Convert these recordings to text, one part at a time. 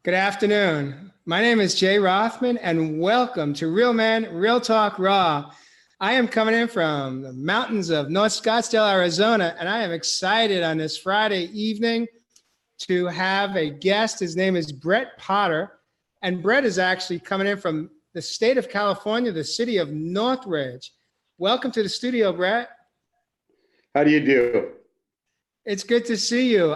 Good afternoon. My name is Jay Rothman, and welcome to Real Men, Real Talk Raw. I am coming in from the mountains of North Scottsdale, Arizona, and I am excited on this Friday evening to have a guest. His name is Brett Potter, and Brett is actually coming in from the state of California, the city of Northridge. Welcome to the studio, Brett. How do you do? It's good to see you.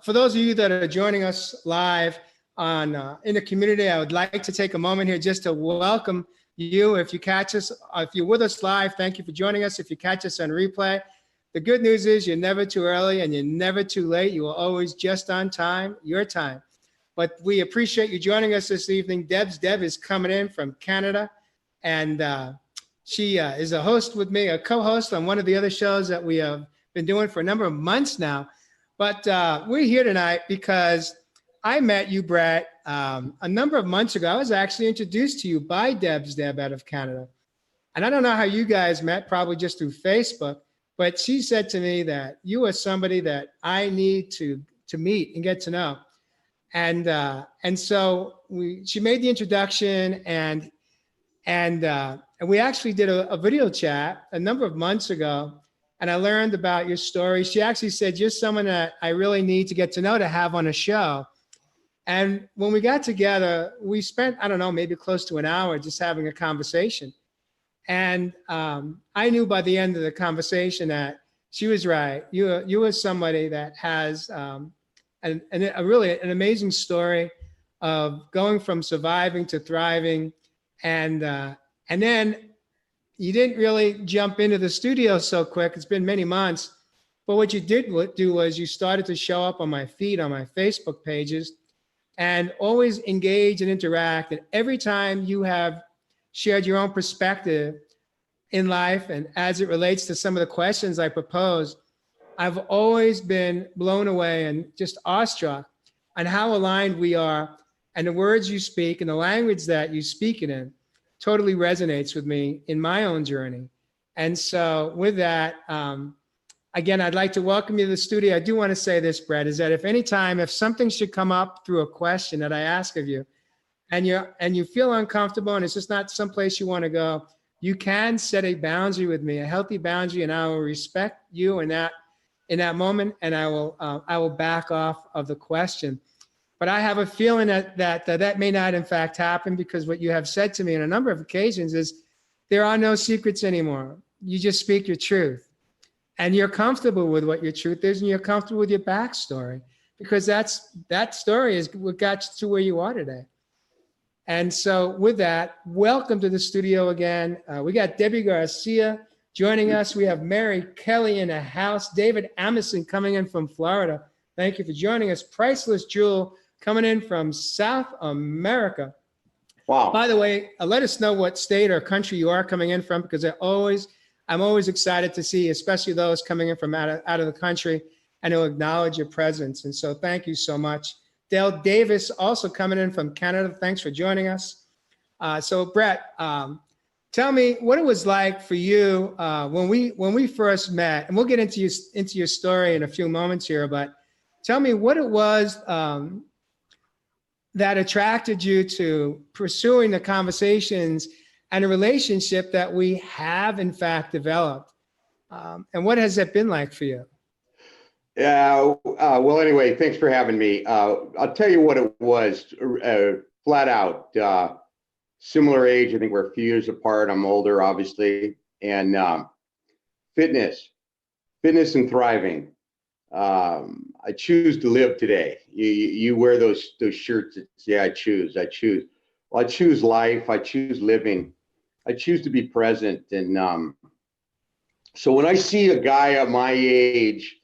For those of you that are joining us live on in the community, I would like to take a moment here just to welcome you. If you catch us, if you're with us live, thank you for joining us. If you catch us on replay, the good news is you're never too early and you're never too late. You are always just on time, your time. But we appreciate you joining us this evening. Deb is coming in from Canada, and she is a host with me, a co-host on one of the other shows that we have been doing for a number of months now. But we're here tonight because I met you, Brett, a number of months ago. I was actually introduced to you by Deb out of Canada. And I don't know how you guys met, probably just through Facebook, but she said to me that you are somebody that I need to meet and get to know. And so she made the introduction, and we actually did a video chat a number of months ago. And I learned about your story. She actually said, you're someone that I really need to get to know to have on a show. And when we got together, we spent, I don't know, maybe close to an hour just having a conversation. And I knew by the end of the conversation that she was right. You were somebody that has a really an amazing story of going from surviving to thriving. And then you didn't really jump into the studio so quick. It's been many months. But what you did do was you started to show up on my feed, on my Facebook pages, and always engage and interact. And every time you have shared your own perspective in life, and as it relates to some of the questions I propose, I've always been blown away and just awestruck on how aligned we are, and the words you speak and the language that you speak it in totally resonates with me in my own journey. And so with that, again, I'd like to welcome you to the studio. I do want to say this, Brett, is that if something should come up through a question that I ask of you, and you feel uncomfortable and it's just not someplace you want to go, you can set a boundary with me, a healthy boundary, and I will respect you in that moment, and I will back off of the question. But I have a feeling that may not in fact happen, because what you have said to me on a number of occasions is there are no secrets anymore. You just speak your truth, and you're comfortable with what your truth is, and you're comfortable with your backstory, because that story is what got you to where you are today. And so with that, welcome to the studio again. We got Debbie Garcia joining us. We have Mary Kelly in the house. David Amerson coming in from Florida. Thank you for joining us. Priceless Jewel coming in from South America. Wow. By the way, let us know what state or country you are coming in from, because I'm always excited to see, especially those coming in from out of the country, and to acknowledge your presence. And so thank you so much. Dale Davis also coming in from Canada. Thanks for joining us. So Brett, tell me what it was like for you when we first met, and we'll get into your story in a few moments here, but tell me what it was that attracted you to pursuing the conversations and a relationship that we have in fact developed. And what has that been like for you? Yeah. Well, anyway, thanks for having me. I'll tell you what it was, flat out. Similar age. I think we're a few years apart. I'm older, obviously. And fitness and thriving. I choose to live today. You wear those shirts that say, I choose. Well, I choose life. I choose living. I choose to be present. And so when I see a guy at my age,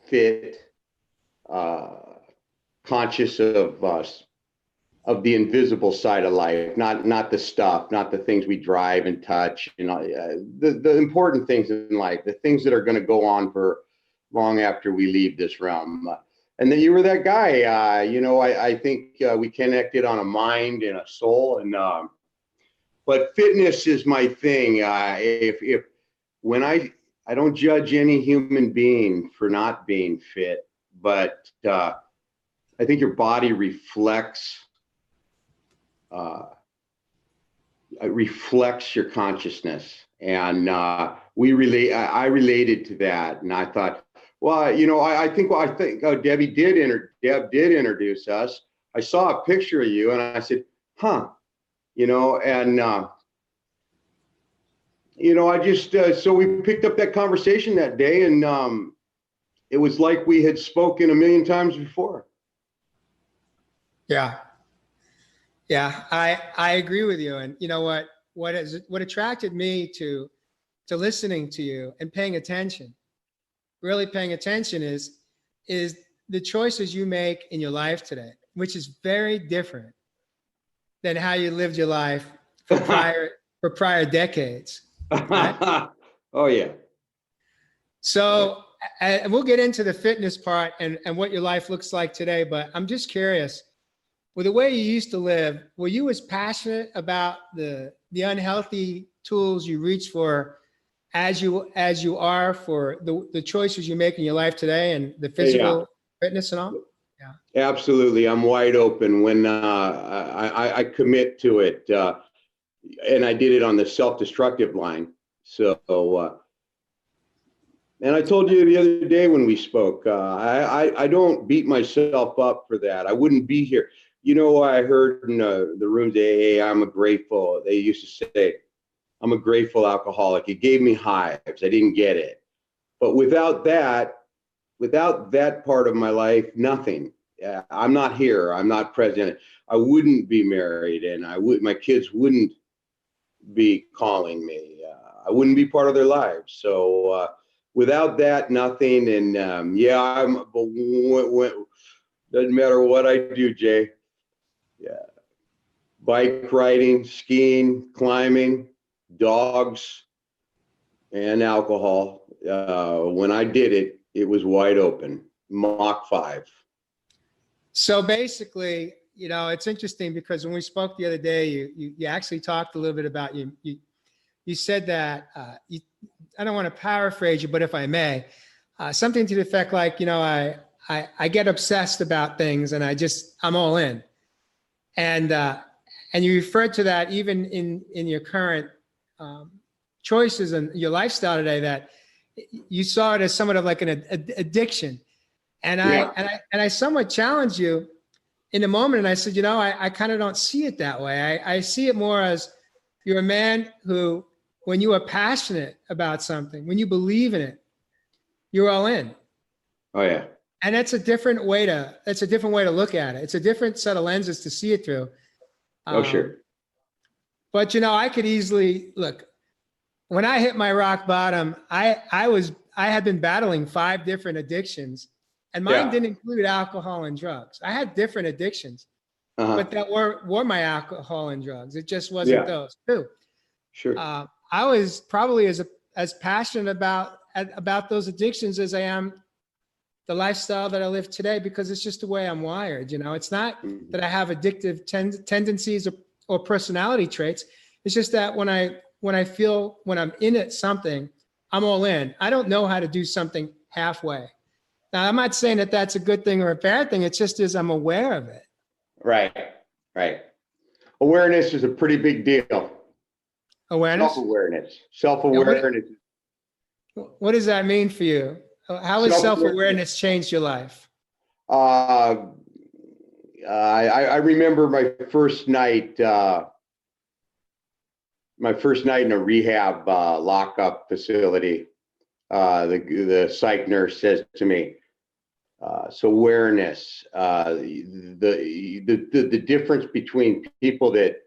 fit, conscious of the invisible side of life, not the stuff, not the things we drive and touch, the important things in life, the things that are going to go on for long after we leave this realm. And then you were that guy. I think we connected on a mind and a soul, but fitness is my thing. If when I don't judge any human being for not being fit, but I think your body reflects your consciousness, and I related to that, and I thought, well, I think Deb did introduce us. I saw a picture of you, and I said, huh, and I just so we picked up that conversation that day, and it was like we had spoken a million times before. Yeah. Yeah, I agree with you. And you know what attracted me to listening to you and paying attention, really paying attention is the choices you make in your life today, which is very different than how you lived your life for prior decades. Right? Oh yeah. So and we'll get into the fitness part and what your life looks like today, but I'm just curious, with the way you used to live, were you as passionate about the unhealthy tools you reach for as you are for the choices you make in your life today and the physical fitness and all? Yeah. Absolutely. I'm wide open when I commit to it. And I did it on the self-destructive line. So, and I told you the other day when we spoke, I don't beat myself up for that. I wouldn't be here. I heard in the rooms, hey, they used to say, I'm a grateful alcoholic. It gave me hives. I didn't get it. But without that part of my life, nothing. I'm not here. I'm not present. I wouldn't be married, and my kids wouldn't be calling me. I wouldn't be part of their lives. So without that, nothing. And doesn't matter what I do, Jay. Yeah, bike riding, skiing, climbing, dogs, and alcohol. When I did it, it was wide open. Mach 5. So basically, it's interesting because when we spoke the other day, you actually talked a little bit about you said that I don't want to paraphrase you, but if I may, something to the effect like, I get obsessed about things and I'm all in. And you referred to that even in your current choices and your lifestyle today, that you saw it as somewhat of like an addiction. And I somewhat challenged you in a moment, and I said, I kind of don't see it that way. I see it more as you're a man who, when you are passionate about something, when you believe in it, you're all in. Oh yeah. And that's a different way to look at it. It's a different set of lenses to see it through. Oh, sure. But I could easily look, when I hit my rock bottom, I had been battling 5 different addictions, and mine didn't include alcohol and drugs. I had different addictions, but that were my alcohol and drugs. It just wasn't those two. Sure. I was probably as passionate about those addictions as I am the lifestyle that I live today, because it's just the way I'm wired. It's not that I have addictive tendencies or personality traits. It's just that when I'm in it something, I'm all in. I don't know how to do something halfway. Now, I'm not saying that that's a good thing or a bad thing. It's just as I'm aware of it. Right. Awareness is a pretty big deal. Awareness? Self-awareness. What does that mean for you? How has self-awareness changed your life? I remember my first night in a rehab lockup facility. The psych nurse says to me, so awareness, the difference between people that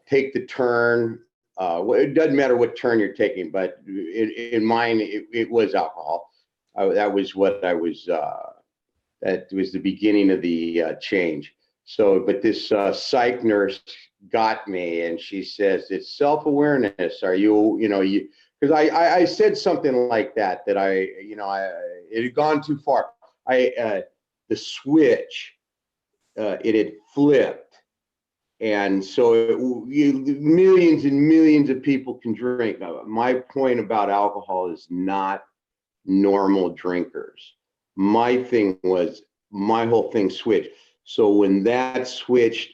take the turn, it doesn't matter what turn you're taking, but in mine, it was alcohol. That was what I was, that was the beginning of the change. So, but this psych nurse got me, and she says, it's self-awareness. Are you, because I said something like that it had gone too far. The switch, it had flipped. And so millions and millions of people can drink. My point about alcohol is not normal drinkers. My thing was my whole thing switched. So when that switched,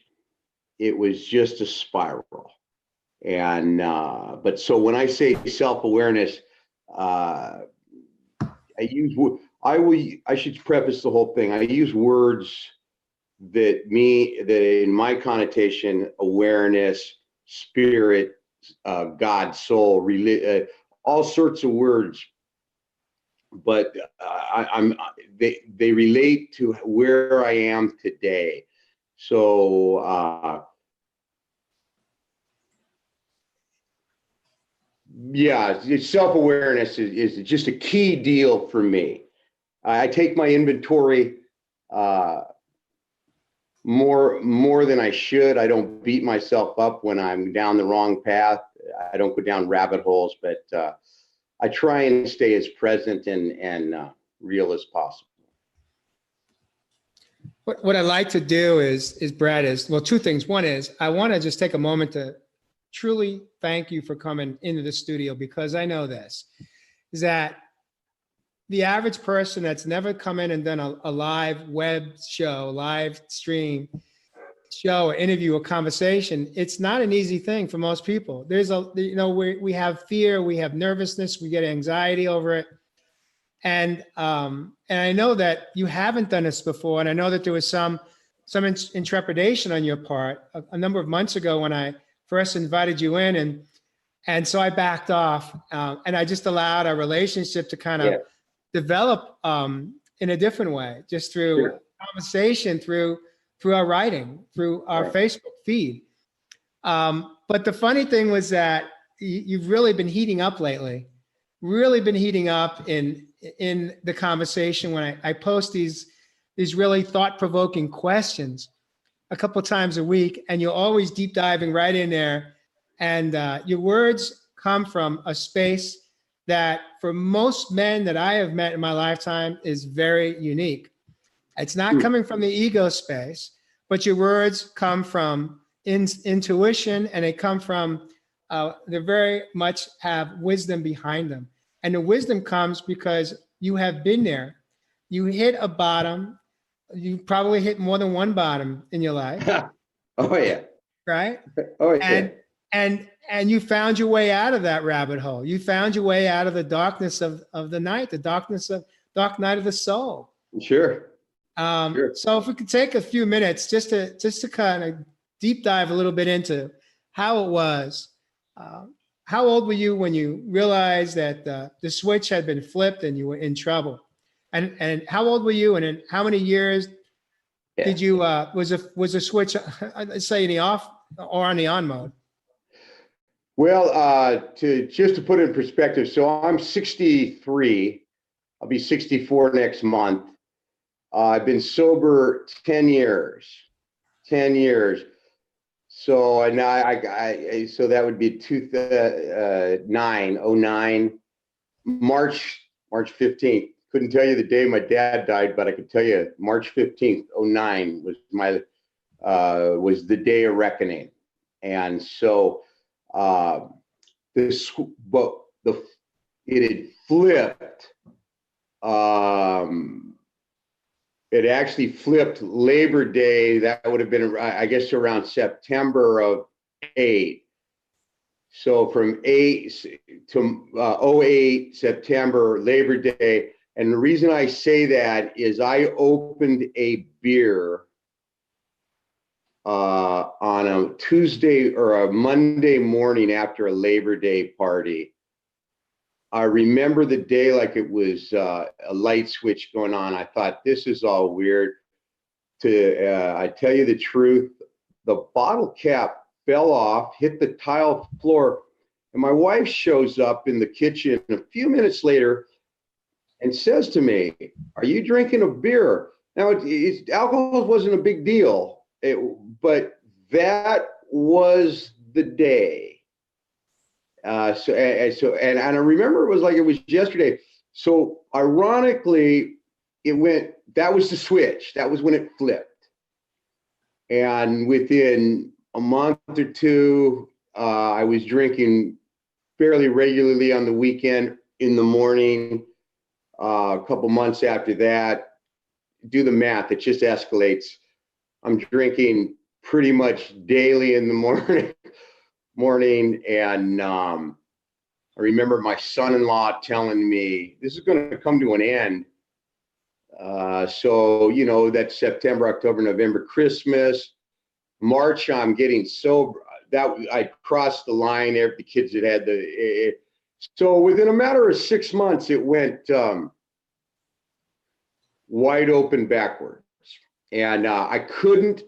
it was just a spiral. And but so when I say self-awareness, I should preface the whole thing. I use words that in my connotation, awareness, spirit, God, soul, all sorts of words, but they relate to where I am today. So yeah, self-awareness is just a key deal for me. I take my inventory more than I should. I don't beat myself up when I'm down the wrong path. I don't go down rabbit holes, but I try and stay as present and real as possible. What I like to do is Brad, well, two things. One is I want to just take a moment to truly thank you for coming into the studio, because I know this is that the average person that's never come in and done a live web show, live stream show, or interview, or conversation, it's not an easy thing for most people. There's we have fear, we have nervousness, we get anxiety over it. And I know that you haven't done this before, and I know that there was some intrepidation on your part a number of months ago when I first invited you in, and so I backed off, and I just allowed our relationship to kind of develop in a different way, just through conversation, through our writing, through our Facebook feed. But the funny thing was that you've really been heating up lately, really been heating up in the conversation when I post these really thought-provoking questions a couple times a week, and you're always deep diving right in there. And your words come from a space that for most men that I have met in my lifetime is very unique. It's not coming from the ego space, but your words come from intuition, and they come from, they very much have wisdom behind them. And the wisdom comes because you have been there. You hit a bottom. You probably hit more than one bottom in your life. Oh yeah. Right? Oh yeah. And you found your way out of that rabbit hole. You found your way out of the darkness of the night, the dark night of the soul. Sure. Sure. So if we could take a few minutes just to kind of deep dive a little bit into how it was. How old were you when you realized that the switch had been flipped and you were in trouble? And how old were you? And in how many years did you was the switch say in the off or on the on mode? Well, to put it in perspective, so I'm 63. I'll be 64 next month. I've been sober 10 years. 10 years. So and I so that would be 2009, March 15th. Couldn't tell you the day my dad died, but I could tell you March 15th, 09 was the day of reckoning. And so it had flipped. It actually flipped Labor Day. That would have been, I guess, around September of 8. So from 8 to 08, September, Labor Day. And the reason I say that is I opened a beer on a Tuesday or a Monday morning after a Labor Day party. I remember the day like it was a light switch going on. I thought, this is all weird. I tell you the truth, the bottle cap fell off, hit the tile floor, and my wife shows up in the kitchen a few minutes later and says to me, "Are you drinking a beer?" Now, alcohol wasn't a big deal, but that was the day. So I remember it was like it was yesterday. So ironically, that was the switch. That was when it flipped. And within a month or two, I was drinking fairly regularly on the weekend, in the morning. A couple months after that, do the math. It just escalates. I'm drinking pretty much daily in the morning. And I remember my son-in-law telling me, this is going to come to an end. So, you know, that's September, October, November, Christmas. March, I'm getting sober. That I crossed the line there. The kids that had so within a matter of 6 months, it went wide open backwards. And I couldn't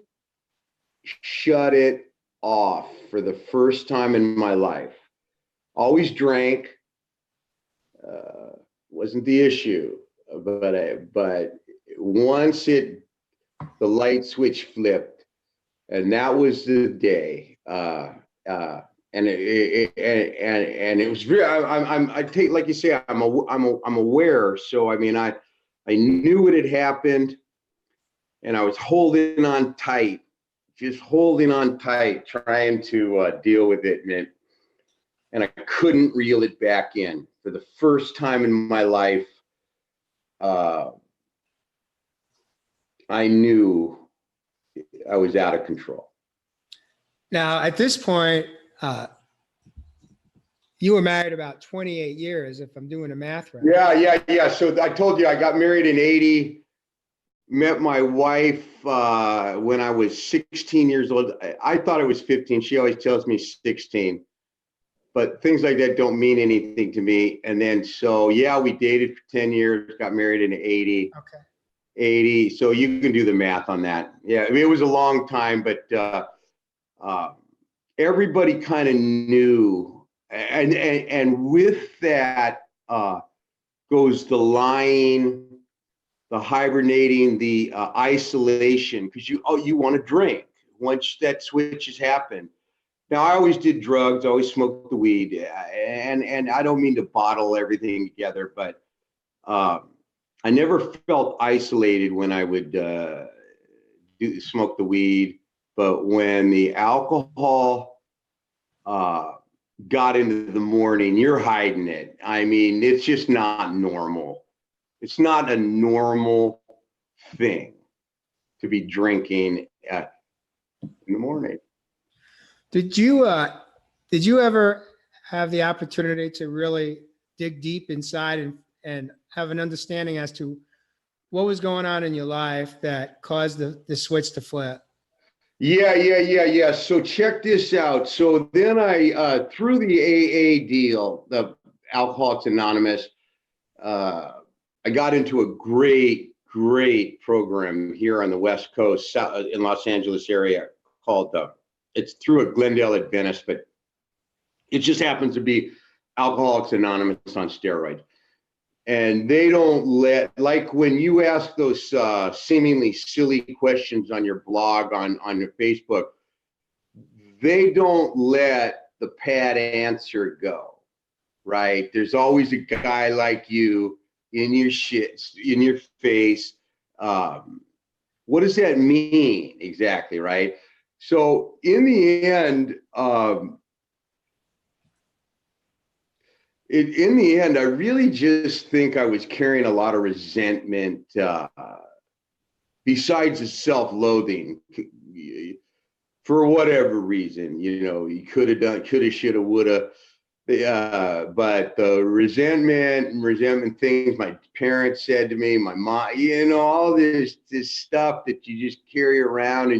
shut it off for the first time in my life. Always drank, wasn't the issue, but once the light switch flipped, and that was the day. And it was very. I take, like you say, I'm aware. So I mean, I knew it had happened, and I was holding on tight, just holding on tight, trying to deal with it, and I couldn't reel it back in. For the first time in my life, I knew I was out of control. Now, at this point, you were married about 28 years, if I'm doing the math right. Yeah. So I told you I got married in 80, met my wife when I was 16 years old. I thought I was 15. She always tells me 16. But things like that don't mean anything to me. And then, so yeah, we dated for 10 years, got married in 80. Okay. 80. So you can do the math on that. Yeah, I mean, it was a long time, but everybody kind of knew. And with that goes the lying, the hibernating, the isolation, because you want to drink once that switch has happened. Now, I always did drugs, I always smoked the weed, and I don't mean to bottle everything together, but I never felt isolated when I would smoke the weed. But when the alcohol got into the morning, you're hiding it. I mean, it's just not normal. It's not a normal thing to be drinking in the morning. Did you ever have the opportunity to really dig deep inside and have an understanding as to what was going on in your life that caused the switch to flip? Yeah. So check this out. So then I, through the AA deal, the Alcoholics Anonymous, I got into a great program here on the West Coast in Los Angeles area called it's through a Glendale Adventist, but it just happens to be Alcoholics Anonymous on steroids. And they don't like when you ask those seemingly silly questions on your blog, on your Facebook, they don't let the pat answer go, right? There's always a guy like you in your face. What does that mean exactly, right? So in the end, I really just think I was carrying a lot of resentment, besides the self-loathing, for whatever reason. You know, you could have done, coulda, shoulda, woulda. But the resentment things my parents said to me, my mom, you know, all this stuff that you just carry around,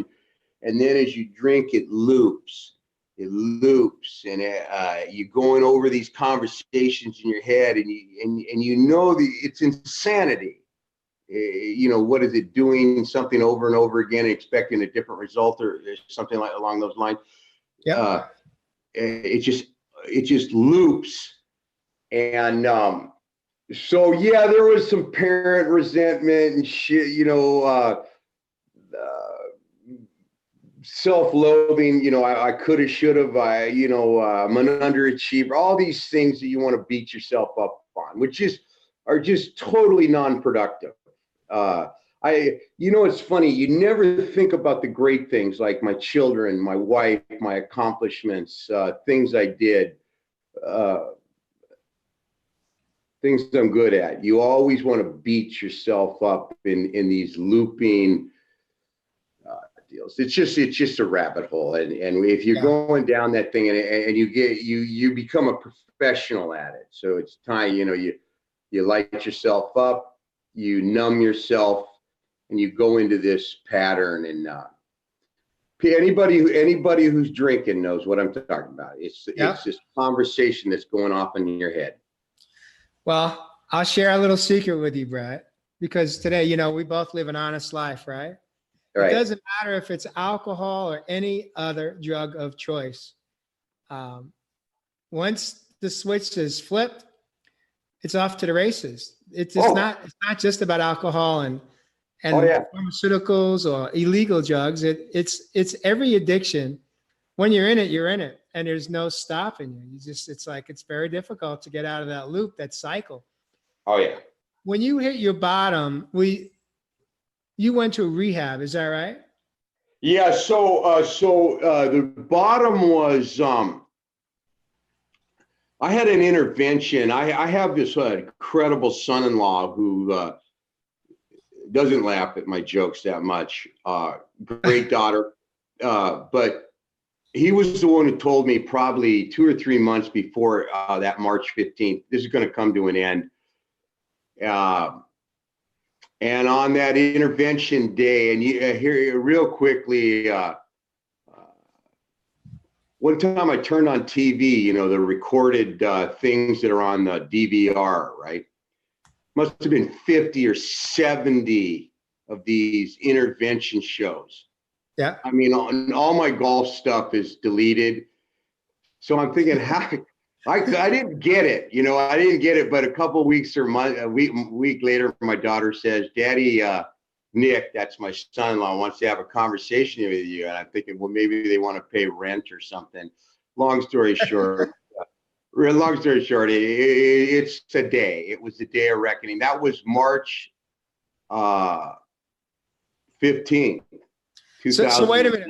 and then as you drink, it loops, and you're going over these conversations in your head, and you know it's insanity. You know, what is it, doing something over and over again, expecting a different result, or something like along those lines? Yeah. It just loops, and so yeah, there was some parent resentment and shit, you know. Self-loathing, you know, I could have, should have, I'm an underachiever, all these things that you want to beat yourself up on, which are just totally non-productive. It's funny, you never think about the great things like my children, my wife, my accomplishments, things I did. things I'm good at. You always want to beat yourself up in these looping deals. It's just a rabbit hole, and if you're Yeah. going down that thing and you become a professional at it. So it's time, you light yourself up, you numb yourself, and you go into this pattern. And anybody who's drinking knows what I'm talking about. It's this conversation that's going off in your head. Well, I'll share a little secret with you, Brett, because today, we both live an honest life, right? It doesn't matter if it's alcohol or any other drug of choice. Once the switch is flipped, it's off to the races. It's not just about alcohol and pharmaceuticals or illegal drugs. It's every addiction. When you're in it, and there's no stopping you. It's very difficult to get out of that loop, that cycle. Oh yeah. When you hit your bottom, you went to rehab, is that right? Yeah. So the bottom was, I had an intervention. I have this incredible son-in-law who doesn't laugh at my jokes that much. Great daughter, but he was the one who told me probably 2 or 3 months before that March 15th, this is going to come to an end. And on that intervention day, and here real quickly, one time I turned on TV, the recorded things that are on the DVR, right? Must have been 50 or 70 of these intervention shows. Yeah. I mean, all my golf stuff is deleted. So I'm thinking, I didn't get it, I didn't get it. But a couple of weeks or a week later, my daughter says, Daddy, Nick, that's my son-in-law, wants to have a conversation with you. And I'm thinking, well, maybe they want to pay rent or something. Long story short, it's a day. It was the day of reckoning. That was March 15th. So wait a minute.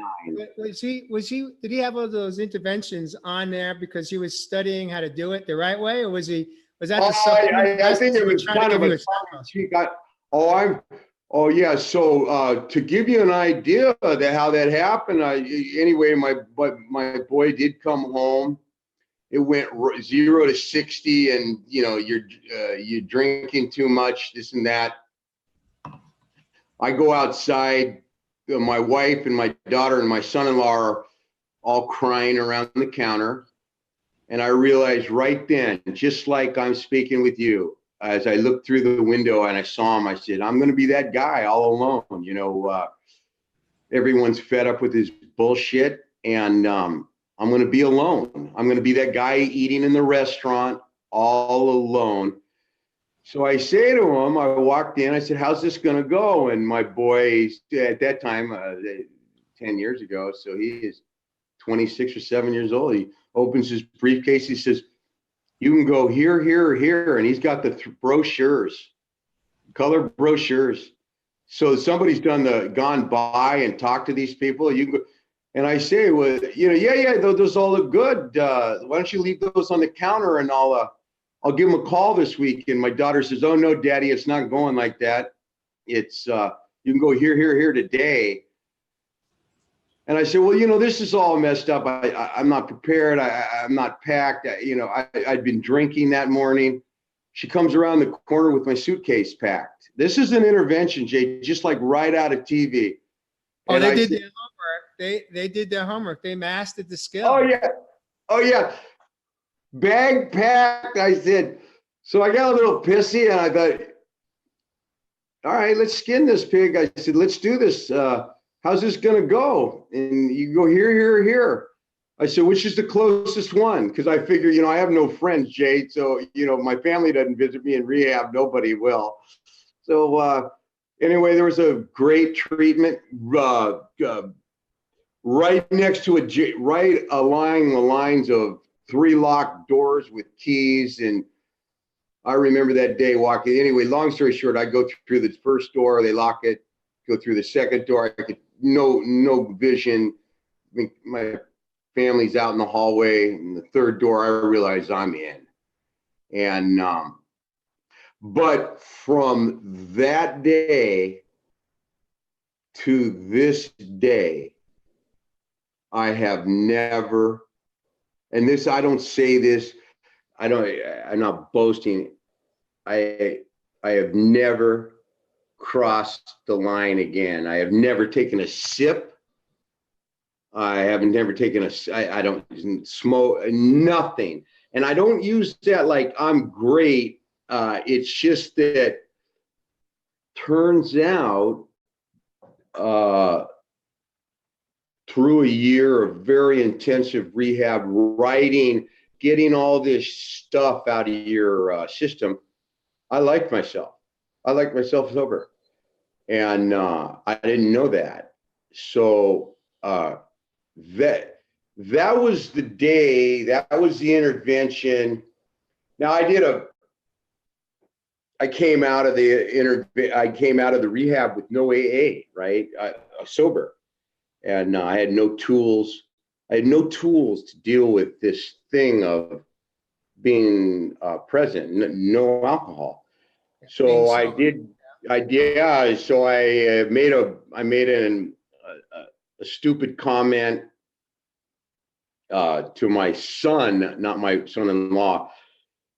Did he have all those interventions on there because he was studying how to do it the right way, or was that the supplement? I think it was kind of So to give you an idea of how that happened, my boy did come home. It went 0 to 60, and you're drinking too much, this and that. I go outside. My wife and my daughter and my son-in-law are all crying around the counter. And I realized right then, just like I'm speaking with you, as I looked through the window and I saw him, I said, I'm going to be that guy all alone. Everyone's fed up with his bullshit, and I'm going to be alone. I'm going to be that guy eating in the restaurant all alone. So I say to him, I walked in, I said, how's this going to go? And my boy, at that time, 10 years ago, so he is 26 or 7 years old. He opens his briefcase. He says, you can go here, here, or here. And he's got the brochures, color brochures. So somebody's gone by and talked to these people. You can go. And I say, well, those all look good. Why don't you leave those on the counter, and I'll give him a call this week. And my daughter says, oh, no, Daddy, it's not going like that. It's, you can go here, here, here today. And I said, well, this is all messed up. I'm not prepared. I'm not packed. I'd been drinking that morning. She comes around the corner with my suitcase packed. This is an intervention, Jay, just like right out of TV. Oh, and they did their homework. They did their homework. They mastered the skill. Oh, yeah. Bag packed. I said, so I got a little pissy, and I thought, all right, let's skin this pig. I said, let's do this. How's this going to go? And you go here, here, here. I said, which is the closest one? Because I figure, I have no friends, Jay. So, my family doesn't visit me in rehab. Nobody will. So anyway, there was a great treatment right next to right along the lines of 3 locked doors with keys. And I remember that day walking. Anyway, long story short, I go through the first door, they lock it, go through the second door. I could no vision. My family's out in the hallway. And the third door, I realize I'm in. And But from that day to this day, I have never, and this, I don't say this, I'm not boasting. I have never crossed the line again. I have never taken a sip. I haven't never taken I don't smoke, nothing. And I don't use that like I'm great. It's just that turns out through a year of very intensive rehab, writing, getting all this stuff out of your system, I like myself. I like myself sober. And I didn't know that. So that was the day, that was the intervention. Now I came out of the rehab with no AA, right? Sober. And I had no tools. I had no tools to deal with this thing of being present, no alcohol. So I made a stupid comment to my son, not my son-in-law.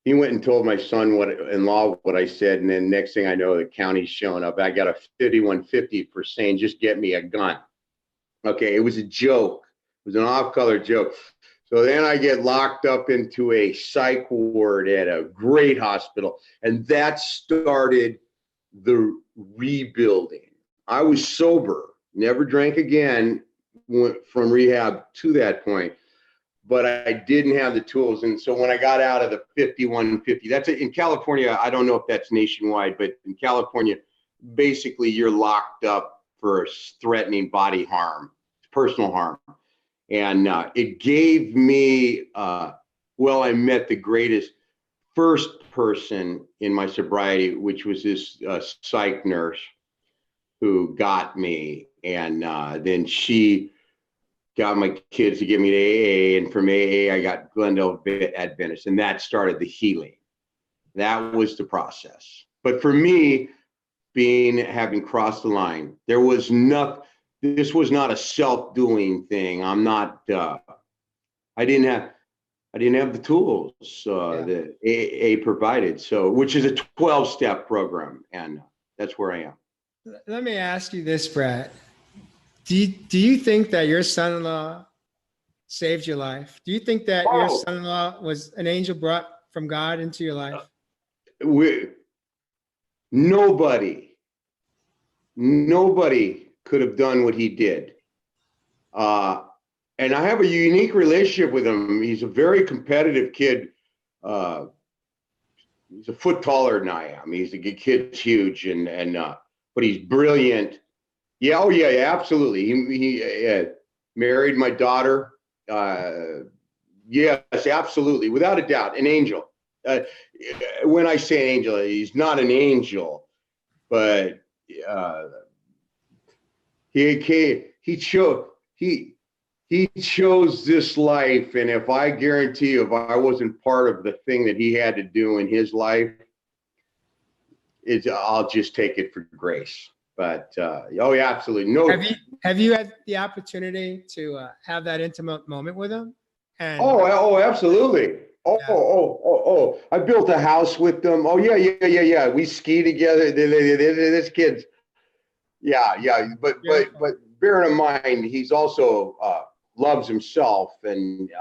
He went and told my son-in-law what I said, and then next thing I know, the county's showing up. I got a 5150 for saying, "Just get me a gun." Okay, it was a joke. It was an off-color joke. So then I get locked up into a psych ward at a great hospital, and that started the rebuilding. I was sober, never drank again, went from rehab to that point, but I didn't have the tools. And so when I got out of the 5150, that's in California. I don't know if that's nationwide, but in California, basically you're locked up for threatening body harm, personal harm. And it gave me, I met the greatest first person in my sobriety, which was this psych nurse who got me. And then she got my kids to get me to AA. And from AA, I got Glendale Adventist. And that started the healing. That was the process. But for me, having crossed the line, there was nothing. This was not a self-doing thing. I'm not. I didn't have the tools that AA provided. So, which is a 12-step program, and that's where I am. Let me ask you this, Brett. Do you think that your son-in-law saved your life? Do you think that your son-in-law was an angel brought from God into your life? Nobody could have done what he did. And I have a unique relationship with him. He's a very competitive kid. He's a foot taller than I am. He's a kid's huge, but he's brilliant. Yeah, oh yeah, absolutely. He married my daughter. Yes, absolutely, without a doubt, an angel. When I say angel, he's not an angel, but he chose this life. And if I guarantee you, if I wasn't part of the thing that he had to do in his life, I'll just take it for grace. But oh yeah, absolutely. No. Have you had the opportunity to have that intimate moment with him? And oh, absolutely. Oh, I built a house with them. Oh yeah. We ski together. This kid's, yeah. But bear in mind, he's also loves himself, and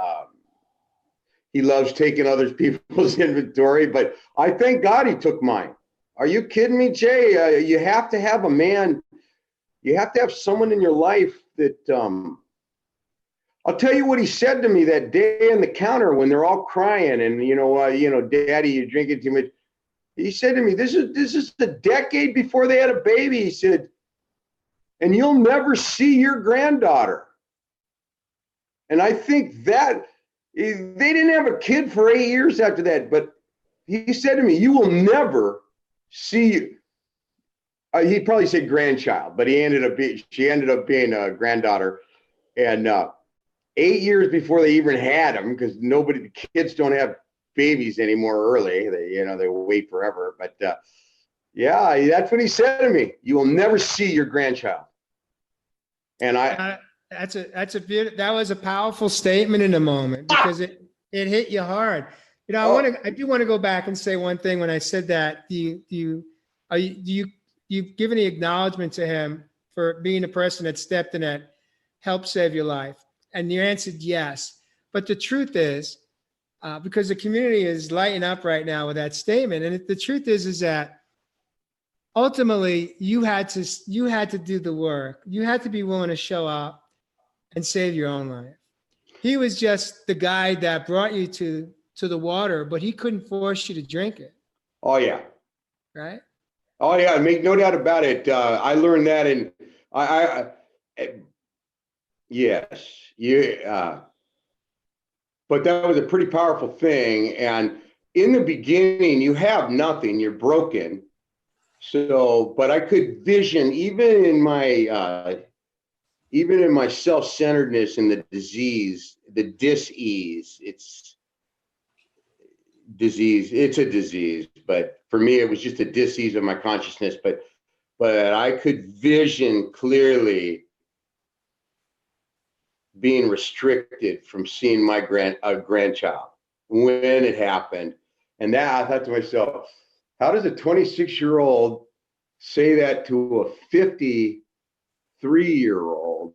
he loves taking other people's inventory. But I thank God he took mine. Are you kidding me, Jay? You have to have a man. You have to have someone in your life that. I'll tell you what he said to me that day on the counter when they're all crying and Daddy, you're drinking too much. He said to me, "This is the decade before they had a baby." He said, "And you'll never see your granddaughter." And I think that they didn't have a kid for 8 years after that, but he said to me, "You will never see." He probably said grandchild, but she ended up being a granddaughter, and 8 years before they even had him, because the kids don't have babies anymore early. They wait forever. But yeah, that's what he said to me. You will never see your grandchild. And that was a powerful statement in the moment, because it hit you hard. I do want to go back and say one thing. When I said that, you've given the acknowledgement to him for being the person that stepped in that helped save your life, and you answered yes. But the truth is, because the community is lighting up right now with that statement, and the truth is that ultimately you had to do the work. You had to be willing to show up and save your own life. He was just the guy that brought you to the water, but he couldn't force you to drink it. Oh yeah. Right. Oh yeah. Make no doubt about it. I learned that, and yes, but that was a pretty powerful thing. And in the beginning, you have nothing. You're broken. So, but I could vision even in my self-centeredness and the disease, the dis-ease. It's disease. It's a disease, but for me, it was just a dis-ease of my consciousness. But I could vision clearly being restricted from seeing my grandchild when it happened. And that, I thought to myself, how does a 26-year-old say that to a 53-year-old?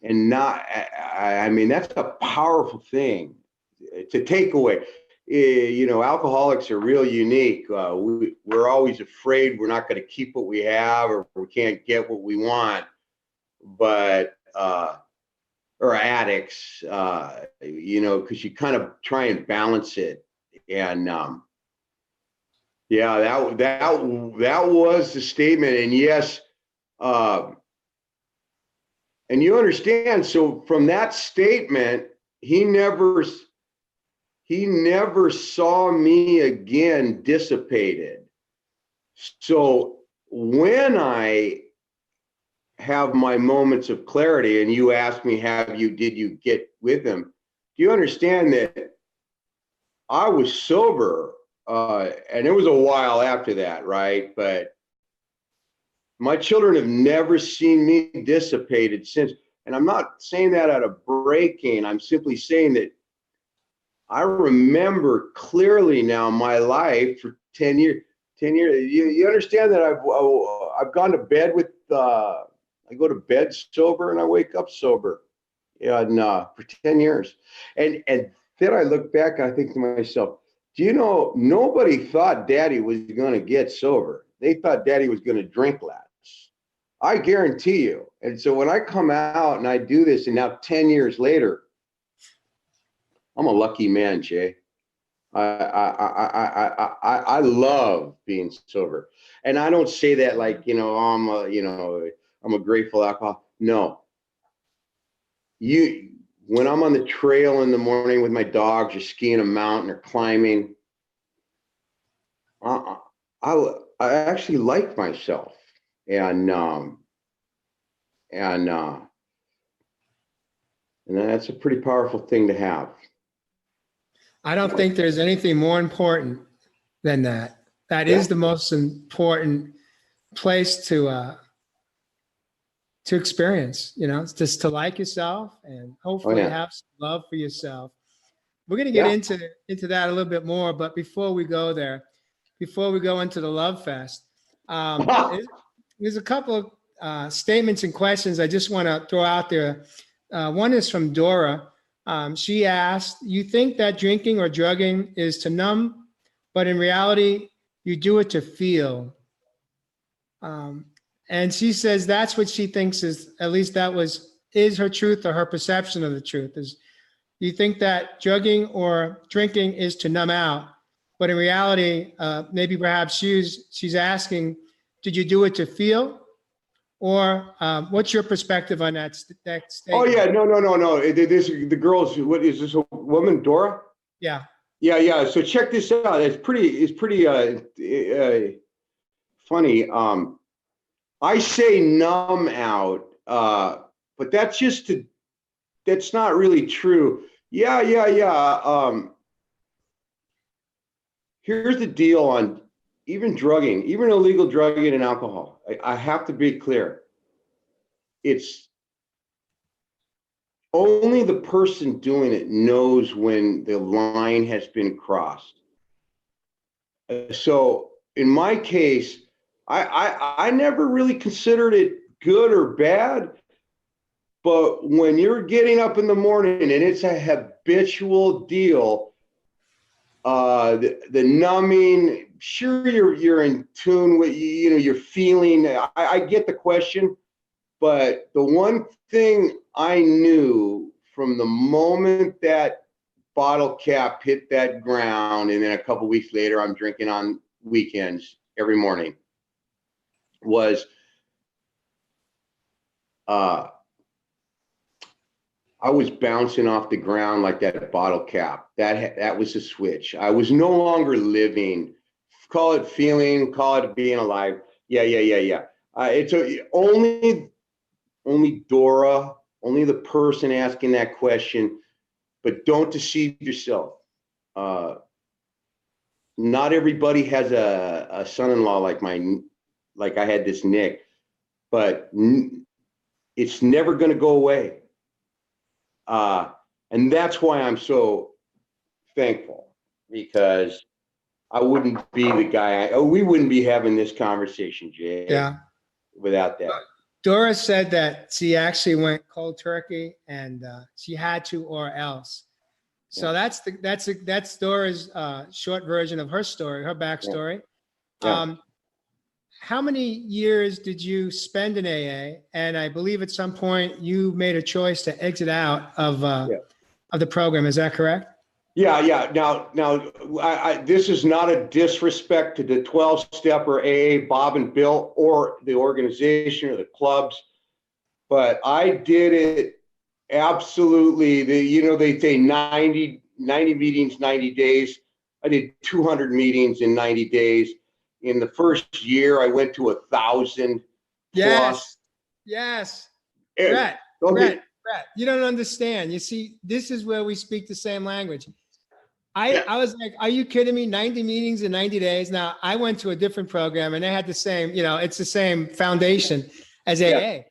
And not, I mean, that's a powerful thing. It's a takeaway. Alcoholics are real unique. We're always afraid we're not going to keep what we have, or we can't get what we want. But or addicts, because you kind of try and balance it. And yeah, that was the statement. And yes, and you understand. So from that statement, he never saw me again dissipated. So when I have my moments of clarity, and you asked me, did you get with him? Do you understand that I was sober, and it was a while after that, right? But my children have never seen me dissipated since. And I'm not saying that out of breaking. I'm simply saying that I remember clearly now my life for 10 years. 10 years. You understand that I've gone to bed with I go to bed sober and I wake up sober, and for 10 years. And then I look back and I think to myself, do you know, nobody thought Daddy was going to get sober. They thought Daddy was going to drink less. I guarantee you. And so when I come out and I do this, and now 10 years later, I'm a lucky man, Jay. I love being sober. And I don't say that like, I'm a grateful alcoholic. No. When I'm on the trail in the morning with my dogs, or skiing a mountain or climbing, I actually like myself. And that's a pretty powerful thing to have. I don't think there's anything more important than that. That is the most important place to experience, just to like yourself and hopefully have some love for yourself. We're going to get into that a little bit more, but before we go there, before we go into the Love Fest, there's a couple of statements and questions I just want to throw out there. One is from Dora. She asked, you think that drinking or drugging is to numb, but in reality, you do it to feel. And she says that's what she thinks is, at least is her truth, or her perception of the truth, is you think that drugging or drinking is to numb out, but in reality, maybe perhaps she's asking, did you do it to feel? Or what's your perspective on that statement? Oh yeah, no. The girls. What is this? A woman, Dora? Yeah. So check this out. It's pretty funny. I say numb out, but that's not really true. Yeah. here's the deal on even drugging, even illegal drugging and alcohol. I have to be clear. It's only the person doing it knows when the line has been crossed. So in my case, I never really considered it good or bad. But when you're getting up in the morning and it's a habitual deal, the numbing, sure, you're in tune with, you know, you're feeling, I get the question, but the one thing I knew from the moment that bottle cap hit that ground, and then a couple weeks later, I'm drinking on weekends every morning, was I was bouncing off the ground like that bottle cap. That was a switch. I was no longer living. Call it feeling, call it being alive. Yeah. Only Dora, only the person asking that question, but don't deceive yourself. Not everybody has a son-in-law like I had this Nick, but it's never going to go away. And that's why I'm so thankful, because I wouldn't be the guy. We wouldn't be having this conversation, Jay. Yeah. Without that. Dora said that she actually went cold turkey, and she had to, or else. So that's Dora's short version of her story, her backstory. Yeah. How many years did you spend in AA? And I believe at some point you made a choice to exit out of the program. Is that correct? Yeah. Now, this is not a disrespect to the 12-step or AA, Bob and Bill, or the organization or the clubs, but I did it absolutely. They say 90 meetings, 90 days. I did 200 meetings in 90 days. In the first year, I went to 1,000 plus. Yes. And, Brett, you don't understand. You see, this is where we speak the same language. I was like, are you kidding me? 90 meetings in 90 days. Now, I went to a different program and they had the same, it's the same foundation as AA. I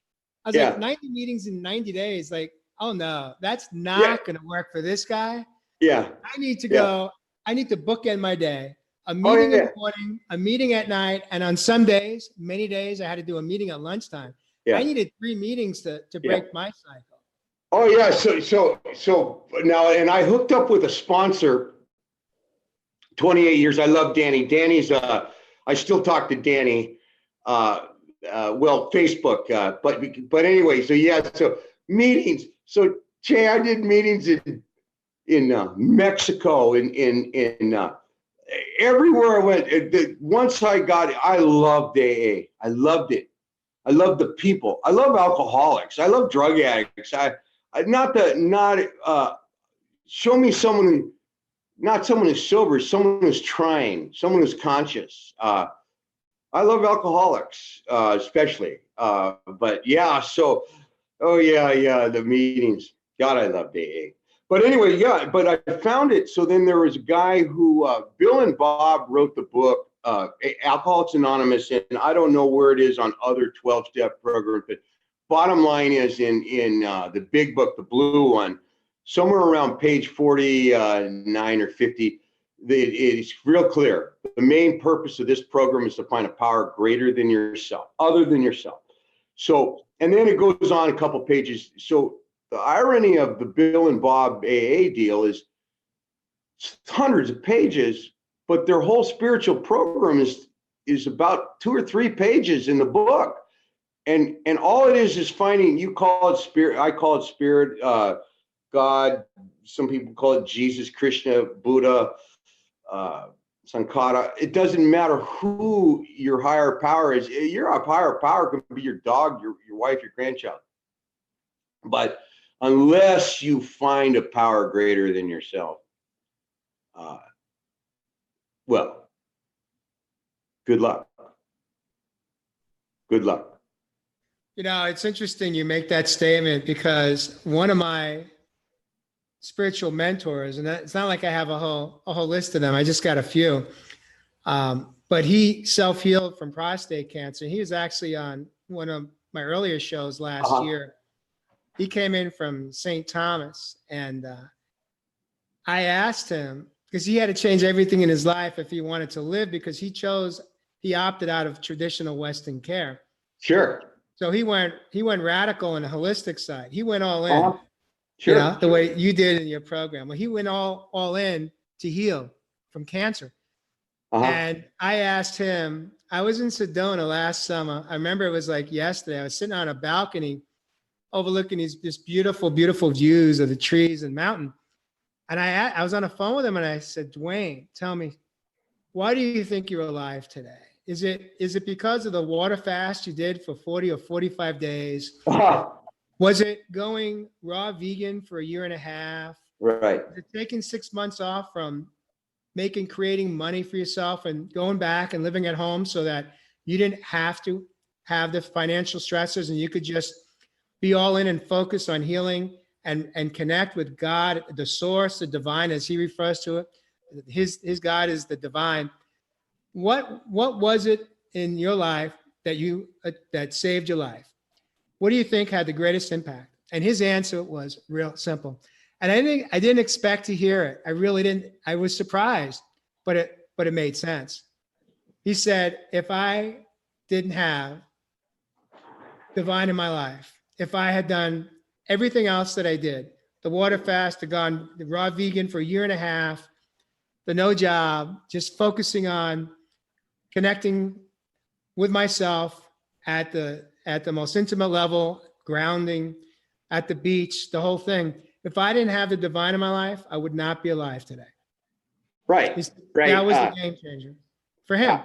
was like, 90 meetings in 90 days. Like, oh no, that's not going to work for this guy. Yeah. I need to go. I need to bookend my day. A meeting in the morning, a meeting at night. And on some days, many days, I had to do a meeting at lunchtime. I needed 3 meetings to break my cycle. Oh yeah. So now, and I hooked up with a sponsor 28 years. I love Danny. Danny's, I still talk to Danny, Facebook, but anyway, so meetings. So Jay, I did meetings in Mexico, in everywhere I went. Once I got it, I loved AA. I loved it. I love the people. I love alcoholics. I love drug addicts. Show me someone who, not someone who's sober, someone who's trying, someone who's conscious. I love alcoholics, especially. But yeah, the meetings. God, I loved AA. But anyway, but I found it. So then there was a guy who, Bill and Bob wrote the book, Alcoholics Anonymous, and I don't know where it is on other 12-step programs, but bottom line is in the big book, the blue one, somewhere around page 49 or 50, it's real clear. The main purpose of this program is to find a power greater than yourself, other than yourself. So, and then it goes on a couple pages. So the irony of the Bill and Bob AA deal is hundreds of pages, but their whole spiritual program is about 2 or 3 pages in the book. And all it is finding, you call it spirit, I call it spirit, God, some people call it Jesus, Krishna, Buddha, Sankara. It doesn't matter who your higher power is. Your higher power could be your dog, your wife, your grandchild. But unless you find a power greater than yourself, well, good luck. Good luck. It's interesting you make that statement, because one of my spiritual mentors, and it's not like I have a whole list of them, I just got a few. But he self-healed from prostate cancer. He was actually on one of my earlier shows last year. He came in from St. Thomas, and I asked him, because he had to change everything in his life if he wanted to live, because he opted out of traditional Western care. Sure. So he went radical on the holistic side. He went all in, Sure. the way you did in your program. Well, he went all in to heal from cancer. And I asked him, I was in Sedona last summer. I remember it was like yesterday. I was sitting on a balcony overlooking this beautiful, beautiful views of the trees and mountain. And I was on the phone with him, and I said, Dwayne, tell me, why do you think you're alive today? Is it because of the water fast you did for 40 or 45 days? Was it going raw vegan for a year and a half? Right. Was it taking 6 months off from creating money for yourself and going back and living at home so that you didn't have to have the financial stressors and you could just be all in and focus on healing and connect with God, the source, the divine, as he refers to it? His God is the divine. What was it in your life that saved your life? What do you think had the greatest impact? And his answer was real simple. And I didn't expect to hear it. I really didn't. I was surprised, but it made sense. He said, if I didn't have divine in my life, if I had done everything else that I did, the water fast, the raw vegan for a year and a half, the no job, just focusing on connecting with myself at the most intimate level, grounding at the beach, the whole thing. If I didn't have the divine in my life, I would not be alive today. Right. That was the game changer for him.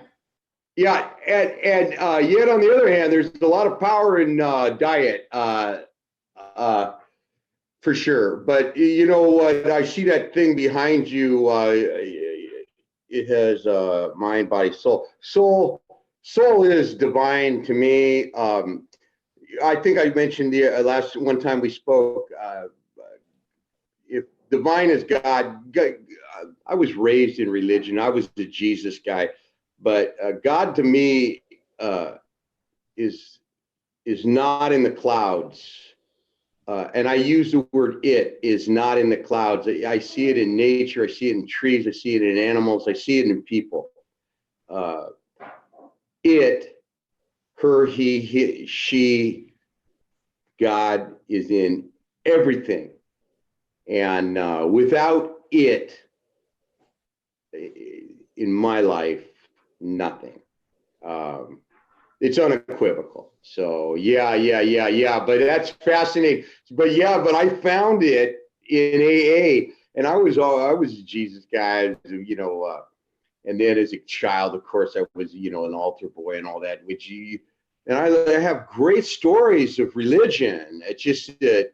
Yeah. And yet on the other hand, there's a lot of power in diet, for sure. But you know what? I see that thing behind you. It has mind, body, soul. Soul is divine to me. I think I mentioned the last one time we spoke. If divine is God, I was raised in religion. I was the Jesus guy, but God to me is not in the clouds. And I use the word "it" is not in the clouds. I see it in nature. I see it in trees. I see it in animals. I see it in people. It, her, he, she, God is in everything. And without it, in my life, nothing. It's unequivocal. So yeah. But that's fascinating. But I found it in AA, and I was a Jesus guy, and then as a child, of course, I was, an altar boy and all that, and I have great stories of religion. It's just that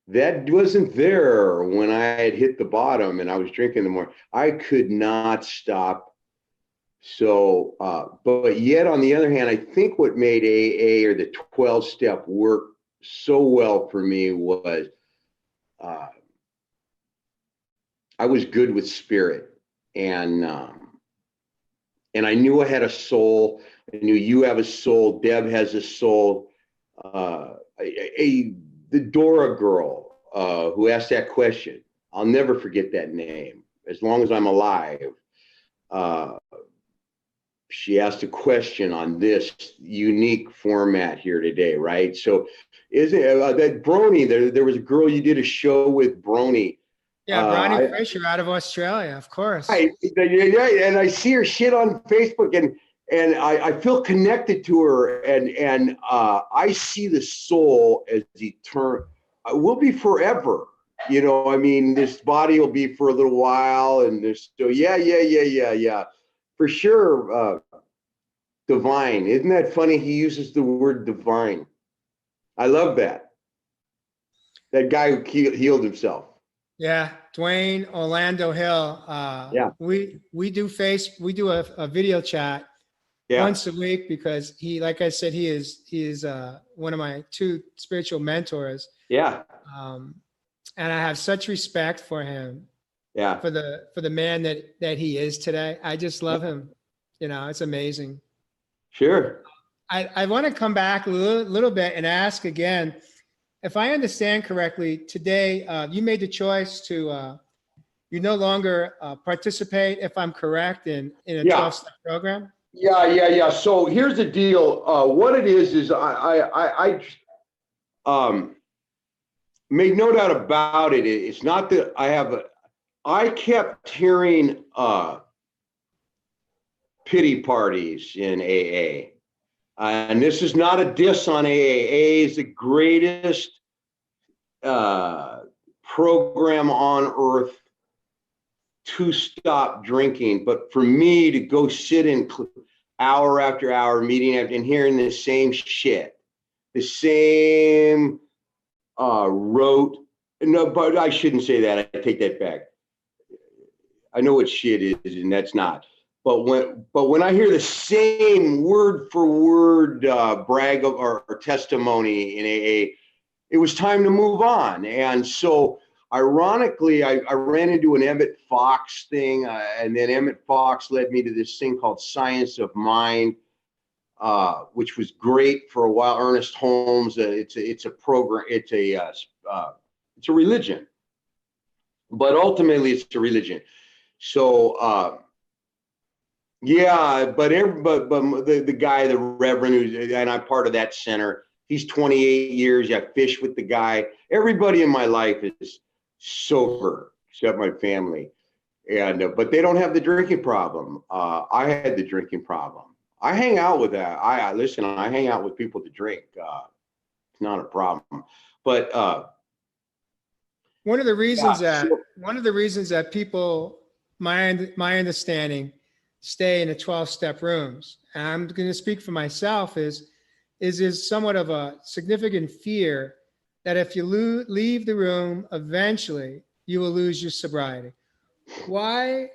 that wasn't there when I had hit the bottom and I was drinking the more. I could not stop. So, but yet on the other hand, I think what made AA or the 12-step work so well for me was I was good with spirit, and I knew I had a soul. I knew you have a soul. Deb has a soul. The Dora girl who asked that question, I'll never forget that name as long as I'm alive. She asked a question on this unique format here today, right? So, is it that Brony? There was a girl you did a show with, Brony. Yeah, Brony Fisher out of Australia, of course. And I see her shit on Facebook, and I feel connected to her, and I see the soul as eternal. We'll be forever. This body will be for a little while, and there's still, yeah. For sure, divine. Isn't that funny? He uses the word divine. I love that. That guy who healed himself. Yeah, Dwayne Orlando Hill. We do a video chat once a week because he, like I said, he is one of my two spiritual mentors. Yeah. And I have such respect for him Yeah. for the man that he is today. I just love him. You know, it's amazing. Sure. I want to come back a little bit and ask again, if I understand correctly, today you made the choice to you no longer participate, if I'm correct, in a Yeah. 12-step program. Yeah. So here's the deal. What it is I make no doubt about it. It's not that I kept hearing pity parties in AA. And this is not a diss on AA. AA is the greatest program on earth to stop drinking. But for me to go sit in hour after hour, meeting after, and hearing the same shit, the same rote. No, but I shouldn't say that. I take that back. I know what shit is, and that's not. But when I hear the same word for word brag or testimony in AA, it was time to move on. And so, ironically, I ran into an Emmett Fox thing, and then Emmett Fox led me to this thing called Science of Mind, which was great for a while. Ernest Holmes, it's a program, it's a religion, but ultimately it's a religion. So. Yeah, but the guy, the Reverend, and I'm part of that center. He's 28 years. I fish with the guy. Everybody in my life is sober except my family, and but they don't have the drinking problem. I had the drinking problem. I hang out with that. Listen. I hang out with people to drink. It's not a problem. But One of the reasons that people, my understanding, stay in the 12-step rooms, and I'm going to speak for myself, is somewhat of a significant fear that if you leave the room, eventually you will lose your sobriety. Why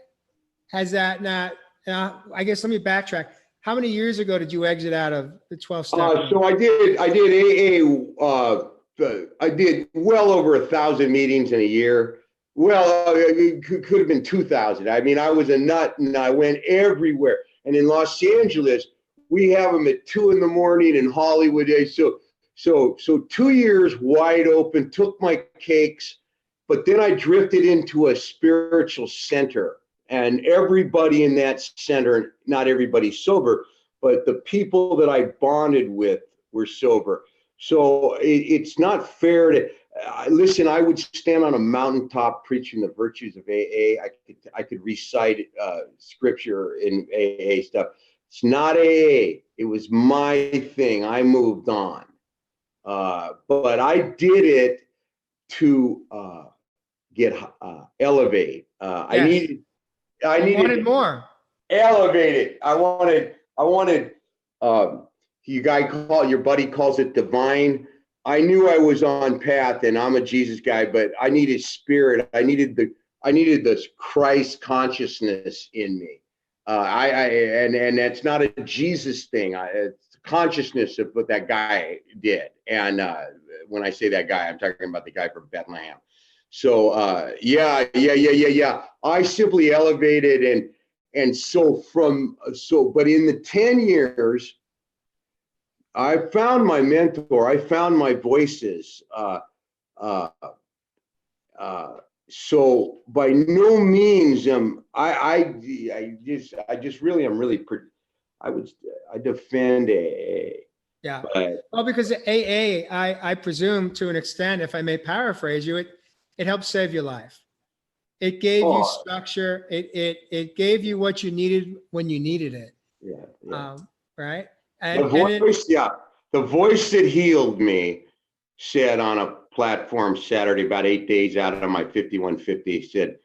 has that not? I guess let me backtrack. How many years ago did you exit out of the 12-step room? So I did AA. I did well over 1,000 meetings in a year. Well, it could have been 2,000. I mean, I was a nut and I went everywhere. And in Los Angeles, we have them at 2 a.m. in Hollywood. So 2 years wide open, took my cakes, but then I drifted into a spiritual center, and everybody in that center, not everybody sober, but the people that I bonded with were sober. So it's not fair to listen. I would stand on a mountaintop preaching the virtues of AA. I could recite scripture in AA stuff. It's not AA. It was my thing. I moved on, but I did it to get elevate. Yes. I wanted more. Elevate it. I wanted. Your buddy calls it divine. I knew I was on path, and I'm a Jesus guy, but I needed spirit. I needed this Christ consciousness in me. And that's not a Jesus thing. It's consciousness of what that guy did. And when I say that guy, I'm talking about the guy from Bethlehem. So yeah. I simply elevated, and but in the 10 years, I found my mentor. I found my voices. So by no means I defend AA. Yeah. But, Well, because AA, I presume to an extent, if I may paraphrase you, it helped save your life. It gave you structure. It gave you what you needed when you needed it. Yeah. Right. The voice that healed me said on a platform Saturday, about 8 days out of my 5150, said,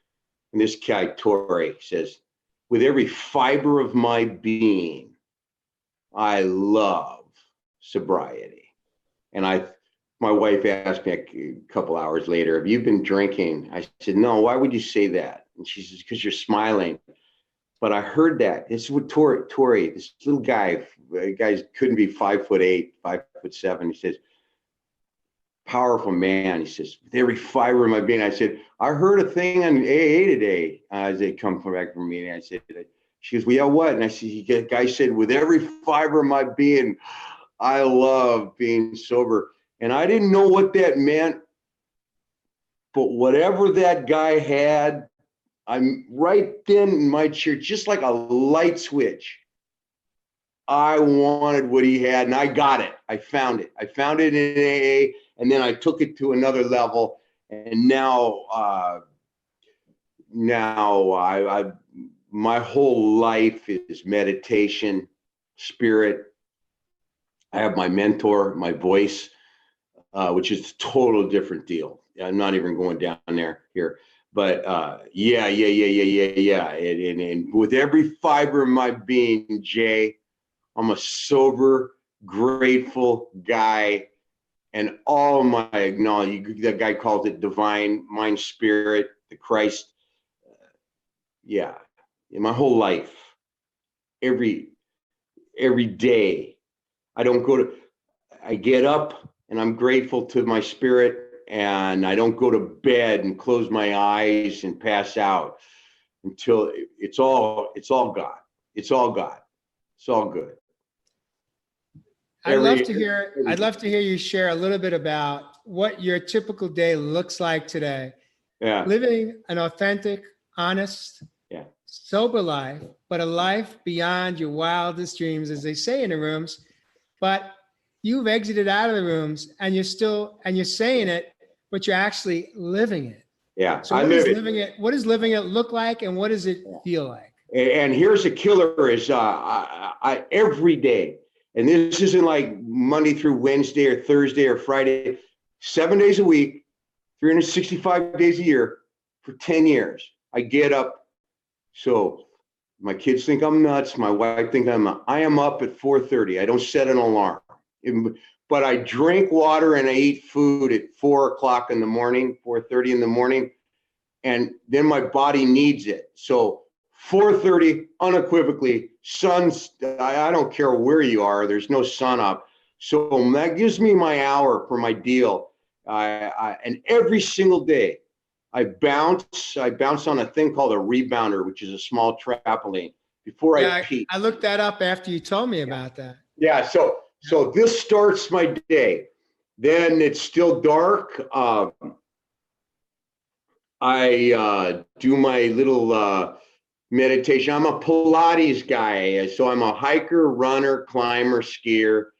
and this guy Torrey says, with every fiber of my being, I love sobriety. And my wife asked me a couple hours later, have you been drinking? I said, no, why would you say that? And she says, because you're smiling. But I heard that. This is what Torrey, this little guy couldn't be 5'8", 5'7". He says, powerful man. He says, with every fiber of my being. I said, I heard a thing on AA today as they come back from me. And I said, she goes, well, yeah, what? And I said, the guy said, with every fiber of my being, I love being sober. And I didn't know what that meant, but whatever that guy had, I'm right then in my chair, just like a light switch. I wanted what he had, and I got it. I found it. I found it in AA, and then I took it to another level. And now, my whole life is meditation, spirit. I have my mentor, my voice, which is a total different deal. I'm not even going down there here, but yeah. And with every fiber of my being, Jay, I'm a sober, grateful guy, and all my acknowledge. That guy calls it divine mind, spirit, the Christ. Yeah, in my whole life, every day, I get up and I'm grateful to my spirit, and I don't go to bed and close my eyes and pass out until it's all God. It's all God. It's all good. I'd love to hear you share a little bit about what your typical day looks like today. Yeah. Living an authentic, honest, yeah, sober life, but a life beyond your wildest dreams, as they say in the rooms. But you've exited out of the rooms, and you're saying it, but you're actually living it. Yeah. So what does living it look like, and what does it feel like? And here's a killer is I every day, and this isn't like Monday through Wednesday or Thursday or Friday, 7 days a week, 365 days a year for 10 years. I get up. So my kids think I'm nuts. My wife thinks I am up at 4:30. I don't set an alarm, but I drink water and I eat food at 4 o'clock in the morning, 4:30 in the morning. And then my body needs it. So 4:30, unequivocally, I don't care where you are, there's no sun up. So that gives me my hour for my deal. And every single day, I bounce on a thing called a rebounder, which is a small trampoline before I peak. I looked that up after you told me about that. Yeah, so this starts my day. Then it's still dark. I do my little meditation. I'm a Pilates guy, so I'm a hiker, runner, climber, skier.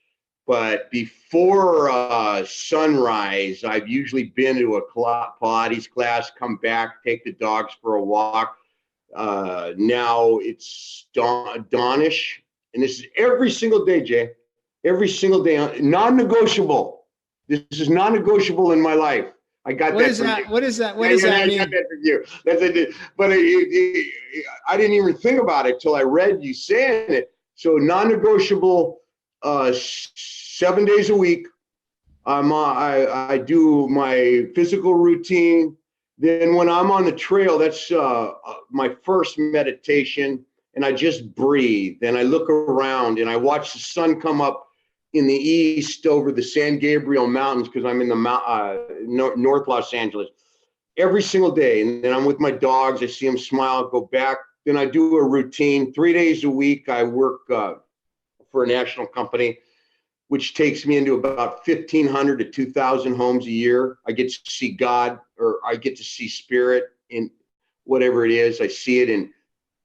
But before sunrise, I've usually been to a Pilates class, come back, take the dogs for a walk. Now it's dawnish, and this is every single day, Jay. Every single day, non-negotiable. This is non-negotiable in my life. I got what that. Is that? What is that? What does that mean? That's it. But I didn't even think about it till I read you saying it. So non-negotiable, 7 days a week. I do my physical routine. Then when I'm on the trail, that's my first meditation, and I just breathe. And I look around and I watch the sun come up in the east over the San Gabriel Mountains, because I'm in the North Los Angeles every single day. And then I'm with my dogs. I see them smile, go back. Then I do a routine 3 days a week. I work for a national company, which takes me into about 1,500 to 2,000 homes a year. I get to see God, or I get to see spirit in whatever it is. I see it in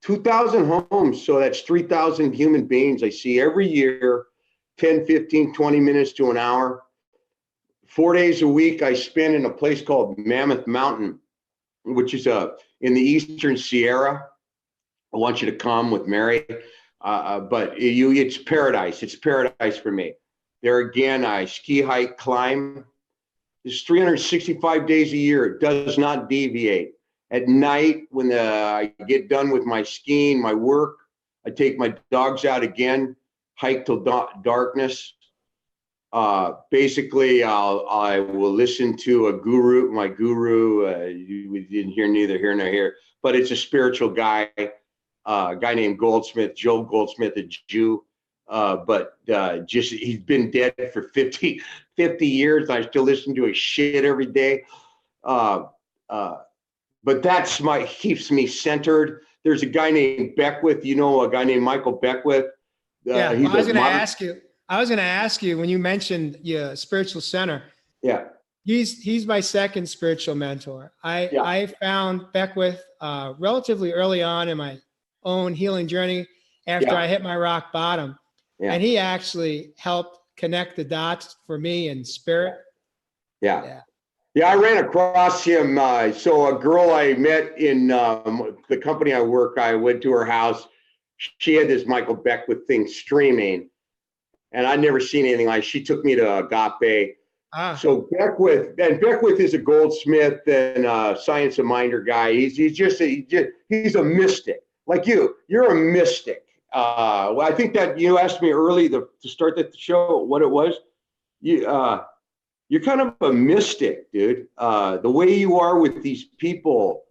2,000 homes. So that's 3,000 human beings I see every year. 10, 15, 20 minutes to an hour. 4 days a week I spend in a place called Mammoth Mountain, which is in the Eastern Sierra. I want you to come with Mary, but it's paradise. It's paradise for me. There again, I ski, hike, climb. It's 365 days a year. It does not deviate. At night, when I get done with my skiing, my work, I take my dogs out again, hike till darkness. Basically, I will listen to my guru. We didn't hear neither here nor here, but it's a spiritual guy, a guy named Goldsmith, Joe Goldsmith, a Jew. Just he's been dead for 50 years. I still listen to his shit every day. But keeps me centered. There's a guy named Beckwith, a guy named Michael Beckwith. Yeah, well, I was going to ask you when you mentioned your spiritual center. Yeah. He's my second spiritual mentor. I found Beckwith relatively early on in my own healing journey after I hit my rock bottom. Yeah. And he actually helped connect the dots for me in spirit. Yeah, I ran across him. So a girl I met in the company I work, I went to her house. She had this Michael Beckwith thing streaming, and I'd never seen anything like it. She took me to Agape. So Beckwith is a goldsmith and a science of minder guy. He's a mystic. Like you're a mystic. Well, I think that you asked me early to start the show what it was. You're kind of a mystic, dude. The way you are with these people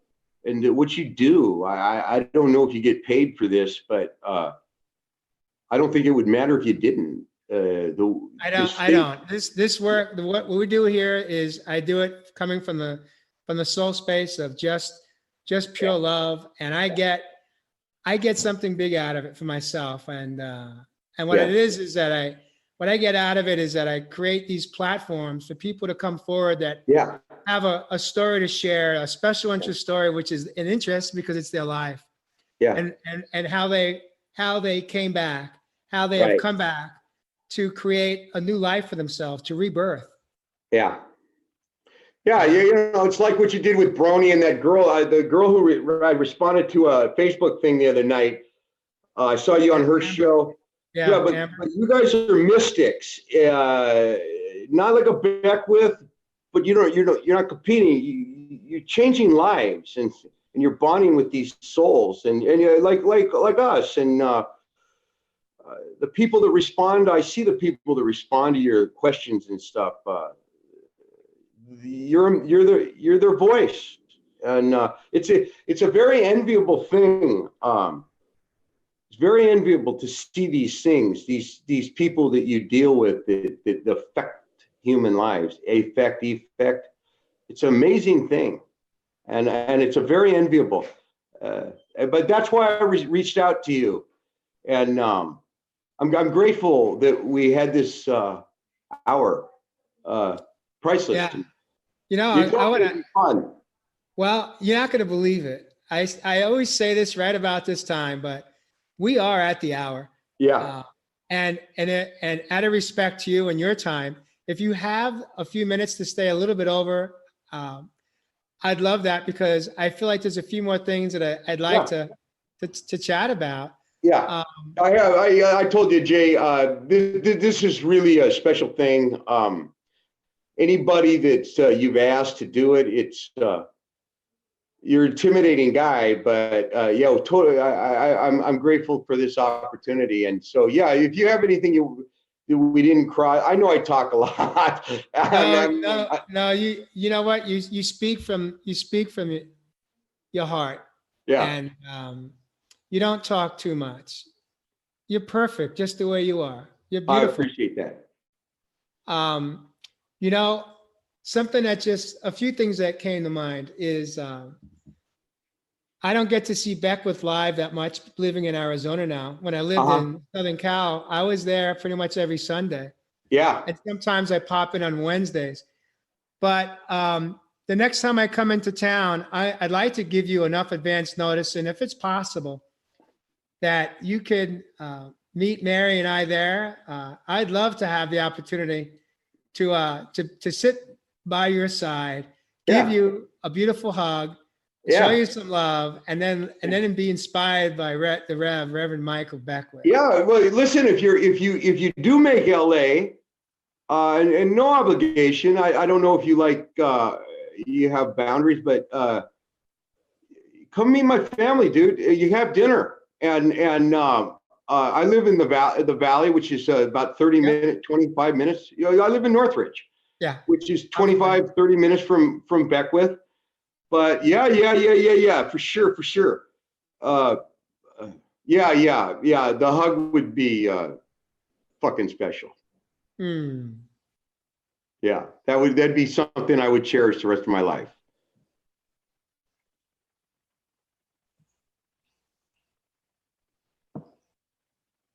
and what you do, I don't know if you get paid for this, but I don't think it would matter if you didn't. I don't. This work, what we do here is I do it coming from the soul space of just pure love, and I get something big out of it for myself. And what it is that what I get out of it is that I create these platforms for people to come forward that have a story to share, a special interest story, which is an interest because it's their life. Yeah. And how they came back, how they have come back to create a new life for themselves, to rebirth. Yeah. Yeah, it's like what you did with Brony and that girl, the girl who I responded to a Facebook thing the other night. I saw you on her show. Yeah, but you guys are mystics, not like a Beckwith, but you're not competing. You're changing lives, and you're bonding with these souls, and you're like us, and the people that respond. I see the people that respond to your questions and stuff. You're their voice, and it's a very enviable thing. It's very enviable to see these things, these people that you deal with that affect human lives, affect. It's an amazing thing, and it's a very enviable. But that's why I reached out to you, and I'm grateful that we had this hour. Priceless. Yeah. I want to. Fun. Well, you're not going to believe it. I always say this right about this time, but we are at the hour. Yeah. And out of respect to you and your time, if you have a few minutes to stay a little bit over, I'd love that because I feel like there's a few more things that I'd like to chat about. Yeah. I told you, Jay, this is really a special thing. Anybody that you've asked to do it, it's you're an intimidating guy, but totally. I'm grateful for this opportunity, and so if you have anything we didn't cross, I know I talk a lot. No. You know what? You speak from your heart. Yeah. And you don't talk too much. You're perfect, just the way you are. You're beautiful. I appreciate that. Something that a few things that came to mind is I don't get to see Beckwith live that much living in Arizona now. When I lived in Southern Cal, I was there pretty much every Sunday. Yeah. And sometimes I pop in on Wednesdays. But the next time I come into town, I'd like to give you enough advance notice. And if it's possible that you could meet Mary and I there, I'd love to have the opportunity to sit by your side, give you a beautiful hug, show you some love, and then be inspired by the Reverend Michael Beckwith. Yeah, well, listen, if you do make LA, and no obligation, I don't know if you you have boundaries, but come meet my family, dude. You have dinner, and I live in the valley, which is about 30 minutes, 25 minutes. I live in Northridge. Yeah. Which is 25, 30 minutes from Beckwith. But yeah, for sure. The hug would be fucking special. Hmm. Yeah, that'd be something I would cherish the rest of my life.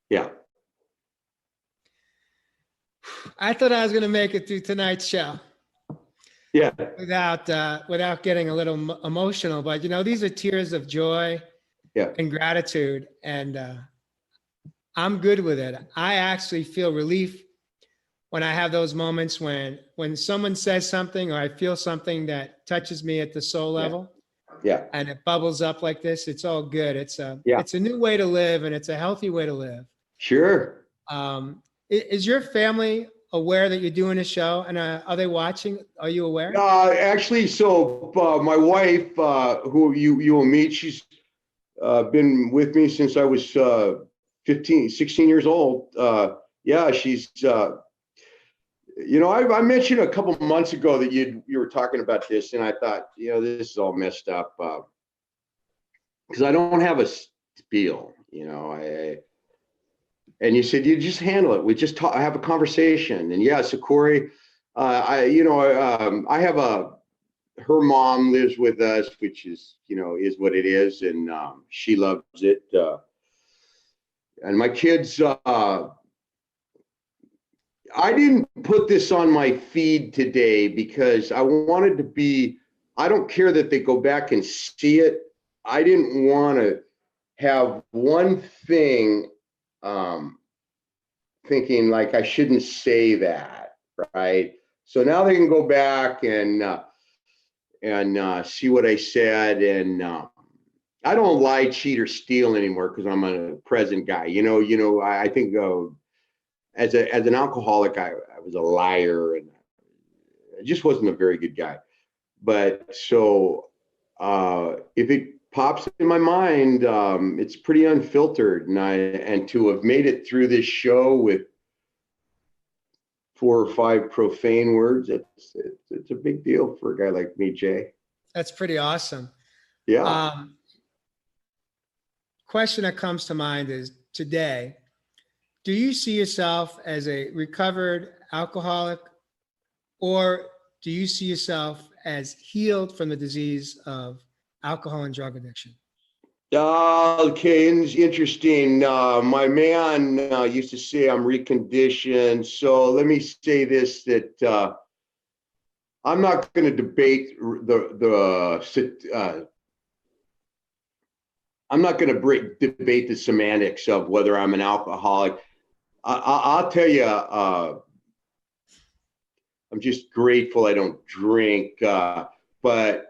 Yeah. I thought I was going to make it through tonight's show Yeah. without getting a little emotional, but these are tears of joy Yeah. and gratitude, and I'm good with it. I actually feel relief when I have those moments when someone says something or I feel something that touches me at the soul level. Yeah. And it bubbles up like this. It's all good. It's a Yeah. new way to live, and it's a healthy way to live. Sure. Is your family aware that you're doing a show, and are they watching? Are you aware? Actually, so my wife, who you will meet, she's been with me since I was 15, 16 years old. Yeah, she's. I mentioned a couple months ago that you were talking about this, and I thought, this is all messed up because I don't have a spiel. And you said you just handle it. We just have a conversation, and yeah, so Corey, I have her mom lives with us, which is what it is, and she loves it. And my kids, I didn't put this on my feed today because I wanted to be. I don't care that they go back and see it. I didn't want to have one thing thinking like I shouldn't say that, right? So now they can go back and see what I said, and I don't lie, cheat, or steal anymore because I'm a present guy. I think as an alcoholic, I was a liar, and I just wasn't a very good guy. But so if it pops in my mind, it's pretty unfiltered, and to have made it through this show with 4 or 5 profane words, it's a big deal for a guy like me, Jay. That's pretty awesome. Yeah. Question that comes to mind is today, do you see yourself as a recovered alcoholic, or do you see yourself as healed from the disease of alcohol and drug addiction? Okay, interesting. My man used to say I'm reconditioned. So let me say this, that I'm not going to debate I'm not going to debate the semantics of whether I'm an alcoholic. I'll tell you, I'm just grateful I don't drink, but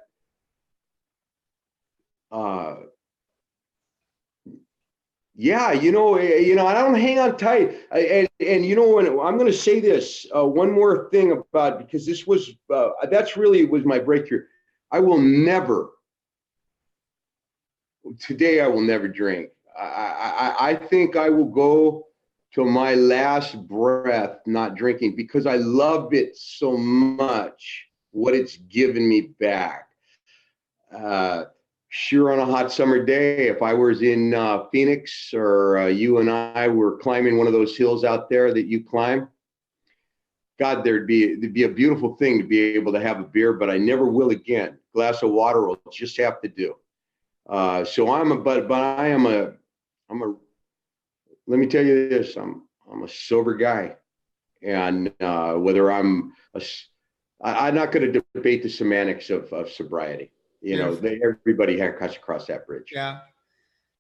yeah, I don't hang on tight. And when I'm going to say this, one more thing about, because this was, that's really was my breakthrough. I will never drink. I think I will go till my last breath not drinking because I love it so much, what it's given me back. Sure, on a hot summer day, if I was in Phoenix, or you and I were climbing one of those hills out there that you climb, God, there'd be a beautiful thing to be able to have a beer, but I never will again. Glass of water will just have to do. So let me tell you this, I'm a sober guy, and whether I'm not going to debate the semantics of sobriety. Everybody has to cross that bridge. Yeah.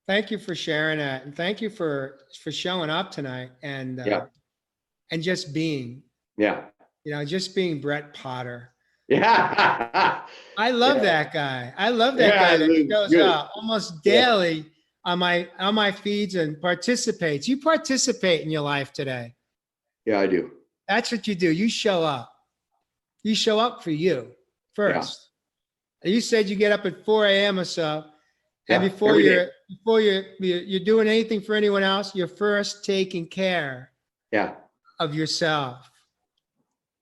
Thank you for sharing that, and thank you for showing up tonight, and just being. Yeah. Just being Brett Potter. Yeah. I love that guy. I love that guy that shows up almost daily on my feeds and participates. You participate in your life today. Yeah, I do. That's what you do. You show up. You show up for you first. Yeah. You said you get up at 4 a.m. or so, and before you're doing anything for anyone else, you're first taking care of yourself.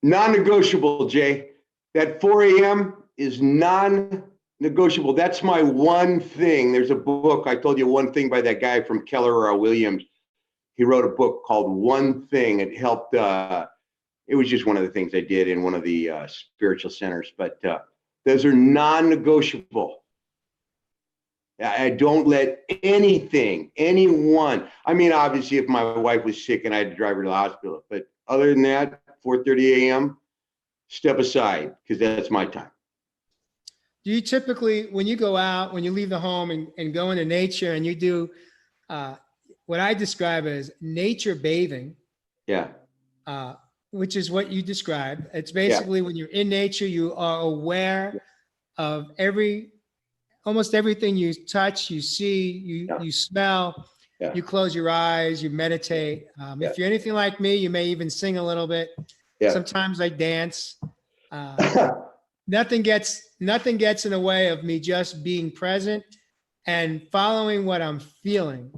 Non-negotiable, Jay. That 4 a.m. is non-negotiable. That's my one thing. There's a book, I told you one thing by that guy from Keller Williams. he wrote a book called One Thing. It helped. It was just one of the things I did in one of the spiritual centers, but those are non-negotiable. I don't let anyone, I mean, obviously if my wife was sick and I had to drive her to the hospital, but other than that, 4:30 a.m., step aside, because that's my time. Do you typically, when you go out, when you leave the home and go into nature and you do what I describe as nature bathing, Yeah. Which is what you described. It's basically when you're in nature, you are aware of almost everything you touch, you see, you smell, you close your eyes, you meditate. If you're anything like me, you may even sing a little bit. Sometimes I dance. Nothing gets in the way of me just being present and following what I'm feeling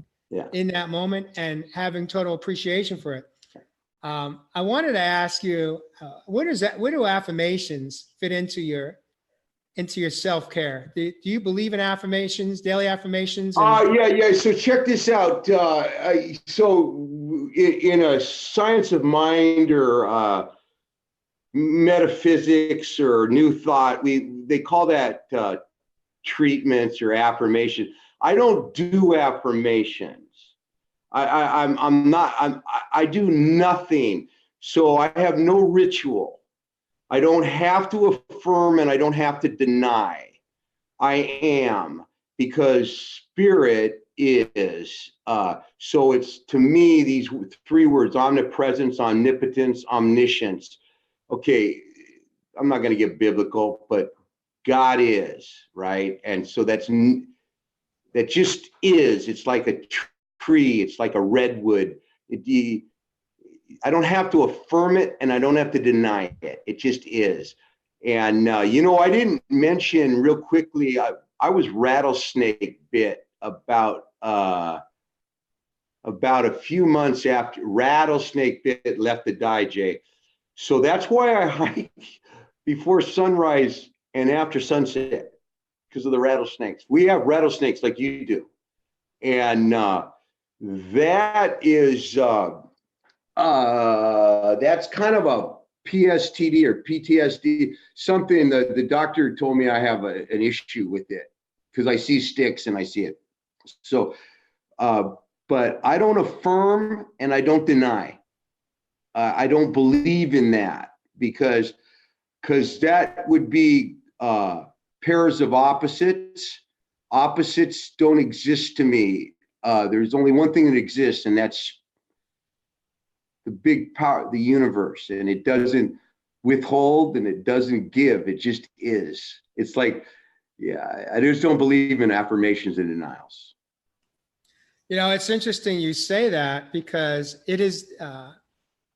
in that moment and having total appreciation for it. I wanted to ask you, where do affirmations fit into your self-care? Do you believe in affirmations, daily affirmations? Yeah. So check this out. So in a science of mind or metaphysics or new thought, they call that treatments or affirmation. I don't do affirmations. I do nothing. So I have no ritual. I don't have to affirm and I don't have to deny. I am, because spirit is. So it's, to me, these three words: omnipresence, omnipotence, omniscience. Okay, I'm not going to get biblical, but God is, right? And so that just is. It's like a tree. It's like a redwood. I don't have to affirm it and I don't have to deny it. It just is. And, I didn't mention real quickly, I was rattlesnake bit about a few months after rattlesnake bit left the die, Jay. So that's why I hike before sunrise and after sunset, because of the rattlesnakes. We have rattlesnakes like you do. And that is, that's kind of a PSTD or PTSD, something that the doctor told me I have an issue with it because I see sticks and I see it. So, but I don't affirm and I don't deny. I don't believe in that because that would be pairs of opposites. Opposites don't exist to me. There's only one thing that exists, and that's the big power, the universe, and it doesn't withhold and it doesn't give. It just is. It's like, I just don't believe in affirmations and denials. It's interesting you say that, because it is,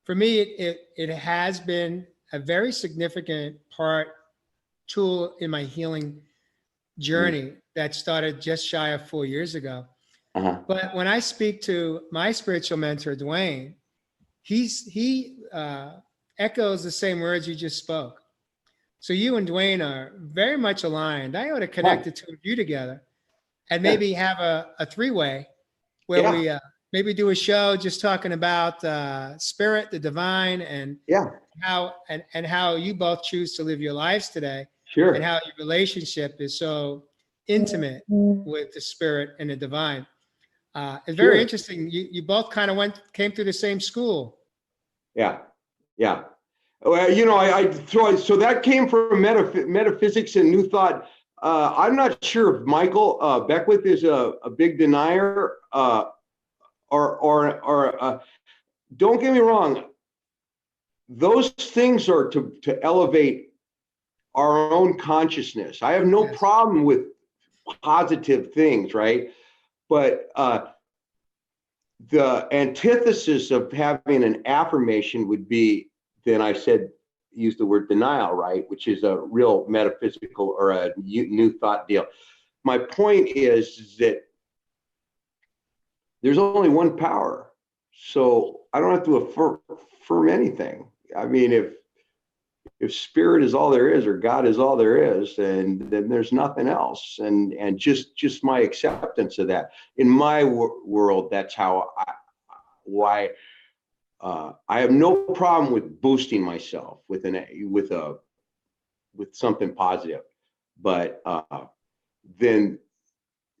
for me, it has been a very significant tool in my healing journey that started just shy of 4 years ago. But when I speak to my spiritual mentor, Dwayne, he echoes the same words you just spoke. So you and Dwayne are very much aligned. I ought to connect the two of you together and maybe have a three-way where we maybe do a show just talking about spirit, the divine, and how you both choose to live your lives today. Sure. And how your relationship is so intimate with the spirit and the divine. It's very interesting. You both kind of came through the same school. Yeah. Well, I throw it. So that came from metaphysics and new thought. I'm not sure if Michael Beckwith is a big denier, or don't get me wrong. Those things are to elevate our own consciousness. I have no problem with positive things, right? But the antithesis of having an affirmation would be, then I use the word denial, right? Which is a real metaphysical or a new thought deal. My point is that there's only one power. So I don't have to affirm anything. I mean, if spirit is all there is, or God is all there is, and then there's nothing else. And just my acceptance of that. In my world, that's how why I have no problem with boosting myself with something positive, but then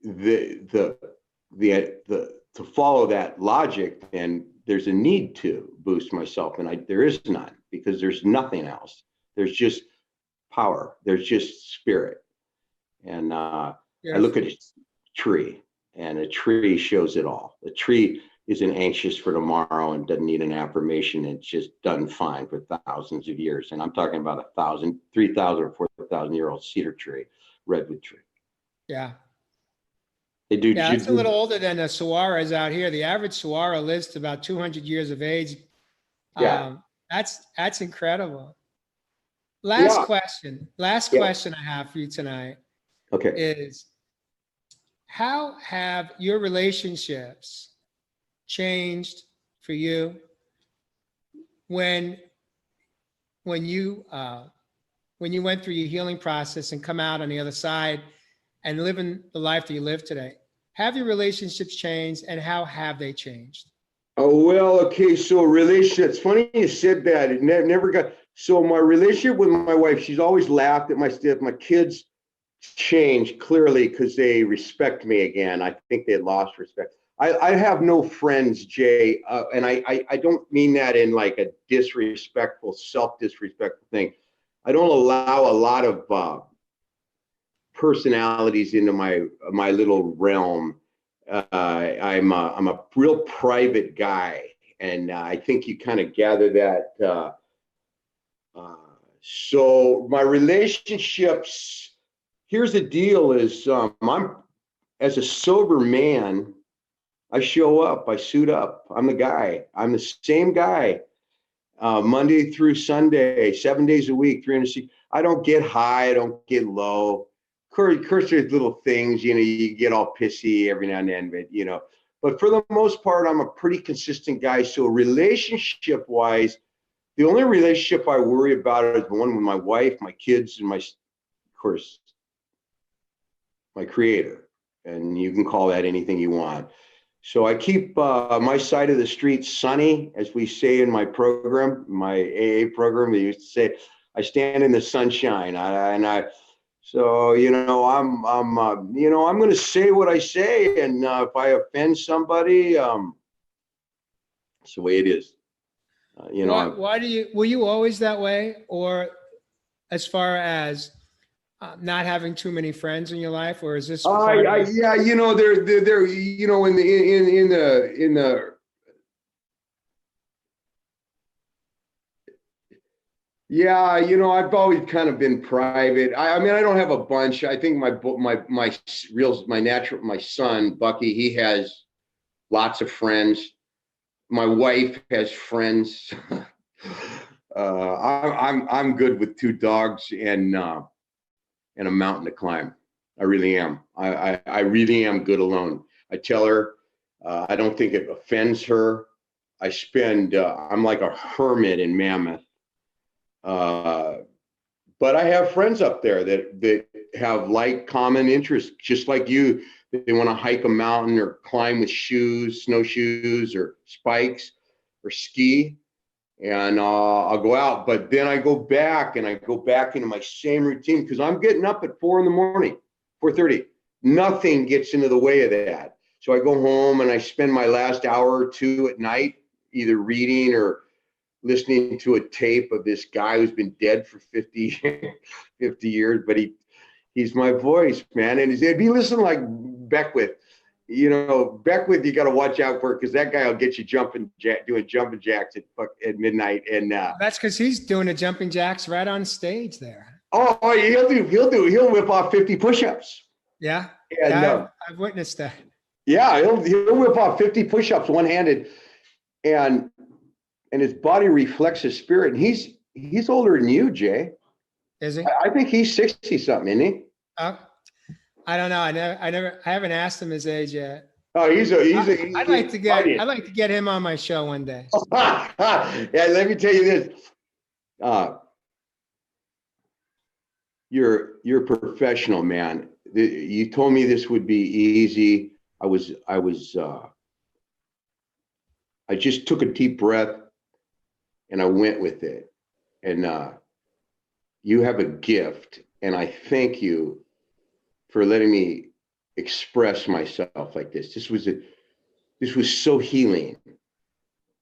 the to follow that logic, then there's a need to boost myself, and there is none, because there's nothing else. There's just power. There's just spirit. And I look at a tree, and a tree shows it all. The tree isn't anxious for tomorrow and doesn't need an affirmation. It's just done fine for thousands of years. And I'm talking about 1,000, 3,000, or 4,000-year-old cedar tree, redwood tree. Yeah. They do. Yeah, it's a little older than the saguaras out here. The average saguaro lives to about 200 years of age. Yeah. That's incredible. Last question I have for you tonight Okay. is, how have your relationships changed for you when you went through your healing process and come out on the other side and living the life that you live today? Have your relationships changed, and how have they changed? Oh, well, okay. So relationships, funny you said that. It never got, so my relationship with my wife, she's always laughed at my stuff. My kids changed clearly because they respect me again. I think they lost respect. I have no friends, Jay, and I don't mean that in like a disrespectful, self-disrespectful thing. I don't allow a lot of personalities into my little realm. I'm a real private guy, and I think you kind of gather that. So my relationships, here's the deal: is I'm, as a sober man, I show up, I suit up. I'm the guy. I'm the same guy, Monday through Sunday, 7 days a week, 360. I don't get high, I don't get low. Of course, there's little things, you get all pissy every now and then, but for the most part, I'm a pretty consistent guy. So relationship wise, the only relationship I worry about is the one with my wife, my kids, and of course, my creator. And you can call that anything you want. So I keep my side of the street sunny, as we say in my program, my AA program. We used to say, I stand in the sunshine, so I'm going to say what I say, and if I offend somebody, it's the way it is. Why were you always that way, or as far as not having too many friends in your life, or is this? They're in the. Yeah, I've always kind of been private. I mean, I don't have a bunch. I think my son Bucky, he has lots of friends. My wife has friends. I'm good with 2 dogs and a mountain to climb. I really am. I really am good alone. I tell her, I don't think it offends her. I'm like a hermit in Mammoth. But I have friends up there that have like common interests, just like you. They want to hike a mountain or climb with snowshoes or spikes or ski. And I'll go out, but then I go back into my same routine, because I'm getting up at 4 a.m, 4:30. Nothing gets into the way of that. So I go home and I spend my last hour or two at night either reading or listening to a tape of this guy who's been dead for 50 years, but he's my voice, man. And if you listen like Beckwith, Beckwith, you got to watch out for, because that guy will get you doing jumping jacks at midnight. And that's because he's doing the jumping jacks right on stage there. Oh, he'll whip off 50 push-ups. Yeah, And, I've witnessed that. Yeah, he'll whip off 50 push-ups one-handed, and his body reflects his spirit. And he's older than you, Jay. Is he? I think he's 60 something, isn't he? I don't know. I haven't asked him his age yet. Oh, I'd like to get him on my show one day. Yeah, let me tell you this. You're a professional, man. You told me this would be easy. I was I just took a deep breath and I went with it. And you have a gift, and I thank you for letting me express myself like this. This was so healing.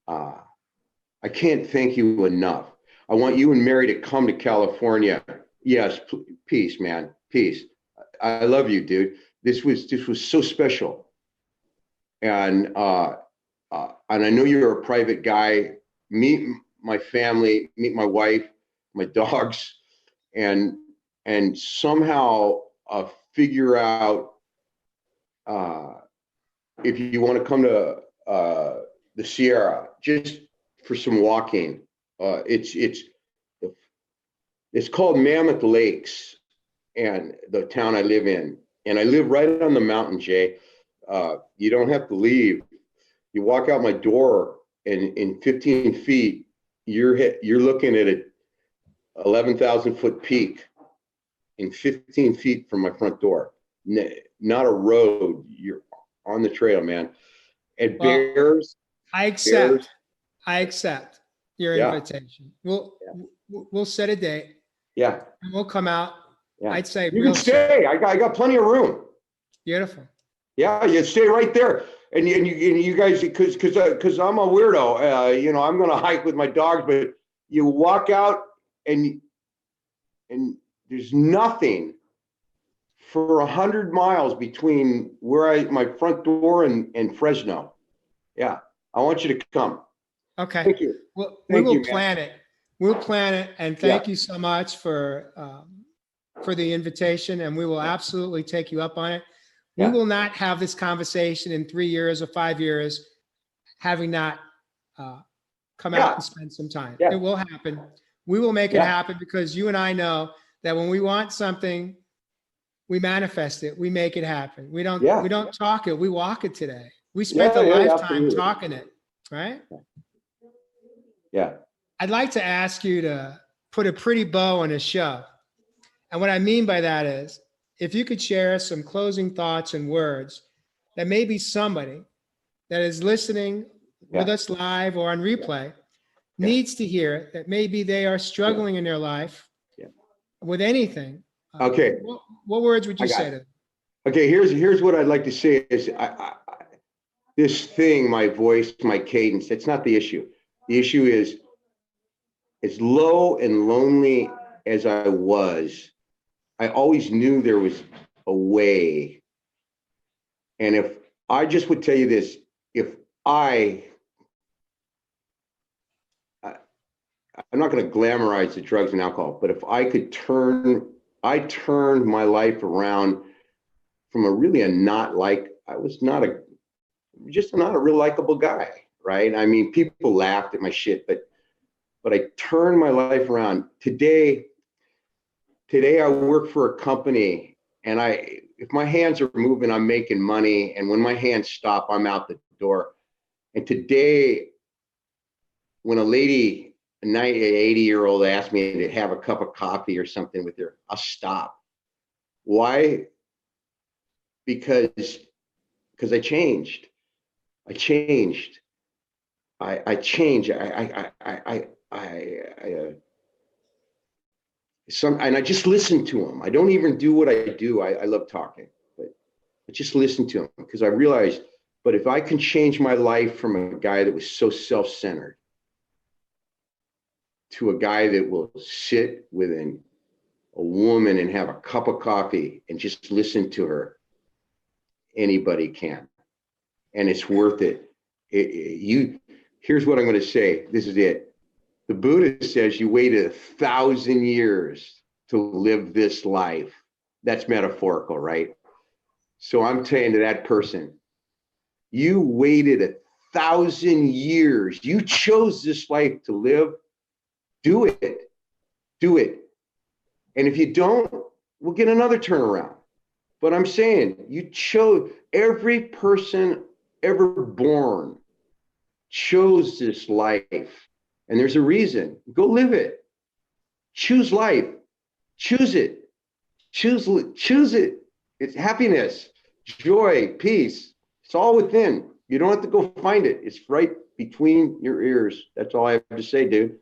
I can't thank you enough. I want you and Mary to come to California. Yes, peace, man, peace. I love you, dude. This was so special, and I know you're a private guy. Meet my family, meet my wife, my dogs, and somehow figure out if you want to come to the Sierra just for some walking. It's called Mammoth Lakes, and the town I live in, and I live right on the mountain, Jay. You don't have to leave. You walk out my door, and in 15 feet, you're looking at a 11,000 foot peak in 15 feet from my front door. Not a road. You're on the trail, man. And Well, bears. I accept. Bears. I accept your Yeah. invitation. We'll set a date Yeah. and we'll come out. Yeah. I'd say You real can soon. stay. I got plenty of room. Beautiful. Yeah, you stay right there, and you guys, because I'm a weirdo. You know, I'm gonna hike with my dogs, but you walk out and there's nothing for 100 miles between my front door and Fresno. Yeah, I want you to come. Okay. Thank you. Well, we Thank will you, man. plan it. We'll plan it. And thank you so much for the invitation. And we will absolutely take you up on it. We Yeah. will not have this conversation in 3 years or 5 years, having not come Yeah. out and spend some time. Yeah. It will happen. We will make it Yeah. happen because you and I know that when we want something, we manifest it. We make it happen. We don't talk it. We walk it today. We spent a lifetime absolutely. talking it, right? Yeah. I'd like to ask you to put a pretty bow on a show. And what I mean by that is, if you could share some closing thoughts and words that maybe somebody that is listening with us live or on replay needs to hear, that maybe they are struggling in their life with anything. Okay. What words would you say to them? Okay, here's what I'd like to say is this thing, my voice, my cadence, it's not the issue. The issue is, as low and lonely as I was, I always knew there was a way. And if I just would tell you this, if I'm not going to glamorize the drugs and alcohol, but if I could I turned my life around from I was not a real likable guy, right? I mean, people laughed at my shit, but I turned my life around. Today I work for a company, and if my hands are moving, I'm making money, and when my hands stop, I'm out the door. And today, when a lady, an 80-year-old, asks me to have a cup of coffee or something with her, I'll stop. Why? Because I changed. I changed. I changed. And I just listen to them. I don't even do what I do. I love talking, but I just listen to them because I realized, but if I can change my life from a guy that was so self-centered to a guy that will sit with a woman and have a cup of coffee and just listen to her, anybody can. And it's worth it. Here's what I'm going to say. This is it. The Buddha says you waited 1,000 years to live this life. That's metaphorical, right? So I'm saying to that person, you waited 1,000 years. You chose this life to live. Do it. Do it. And if you don't, we'll get another turnaround. But I'm saying you chose, every person ever born chose this life. And there's a reason. Go live it. Choose life. Choose it. Choose it. It's happiness, joy, peace. It's all within. You don't have to go find it. It's right between your ears. That's all I have to say, dude.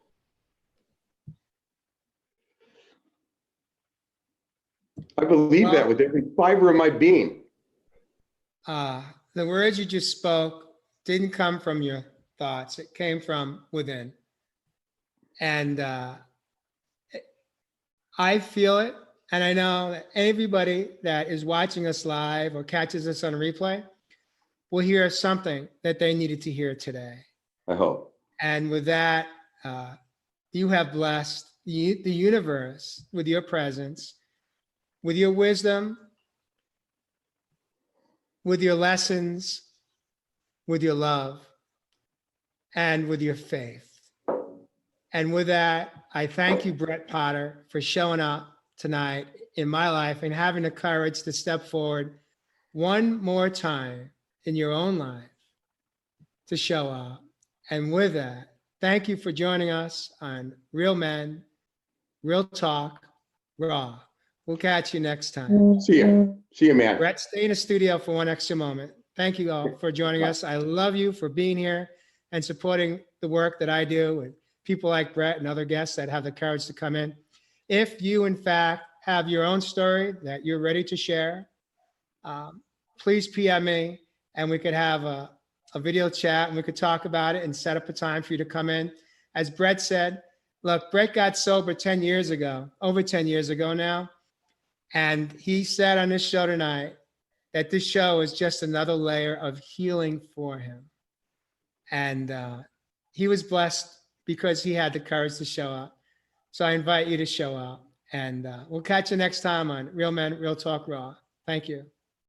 I believe that with every fiber of my being. The words you just spoke didn't come from your thoughts. It came from within. And I feel it. And I know that everybody that is watching us live or catches us on replay will hear something that they needed to hear today. I hope. And with that, you have blessed the universe with your presence, with your wisdom, with your lessons, with your love, and with your faith. And with that, I thank you, Brett Potter, for showing up tonight in my life and having the courage to step forward one more time in your own life to show up. And with that, thank you for joining us on Real Men, Real Talk, Raw. We'll catch you next time. See you. See you, man. Brett, stay in the studio for one extra moment. Thank you all for joining us. I love you for being here and supporting the work that I do with people like Brett and other guests that have the courage to come in. If you, in fact, have your own story that you're ready to share, please PM me and we could have a video chat and we could talk about it and set up a time for you to come in. As Brett said, look, Brett got sober 10 years ago, over 10 years ago now. And he said on this show tonight that this show is just another layer of healing for him. And he was blessed because he had the courage to show up. So I invite you to show up. And we'll catch you next time on Real Men, Real Talk Raw. Thank you.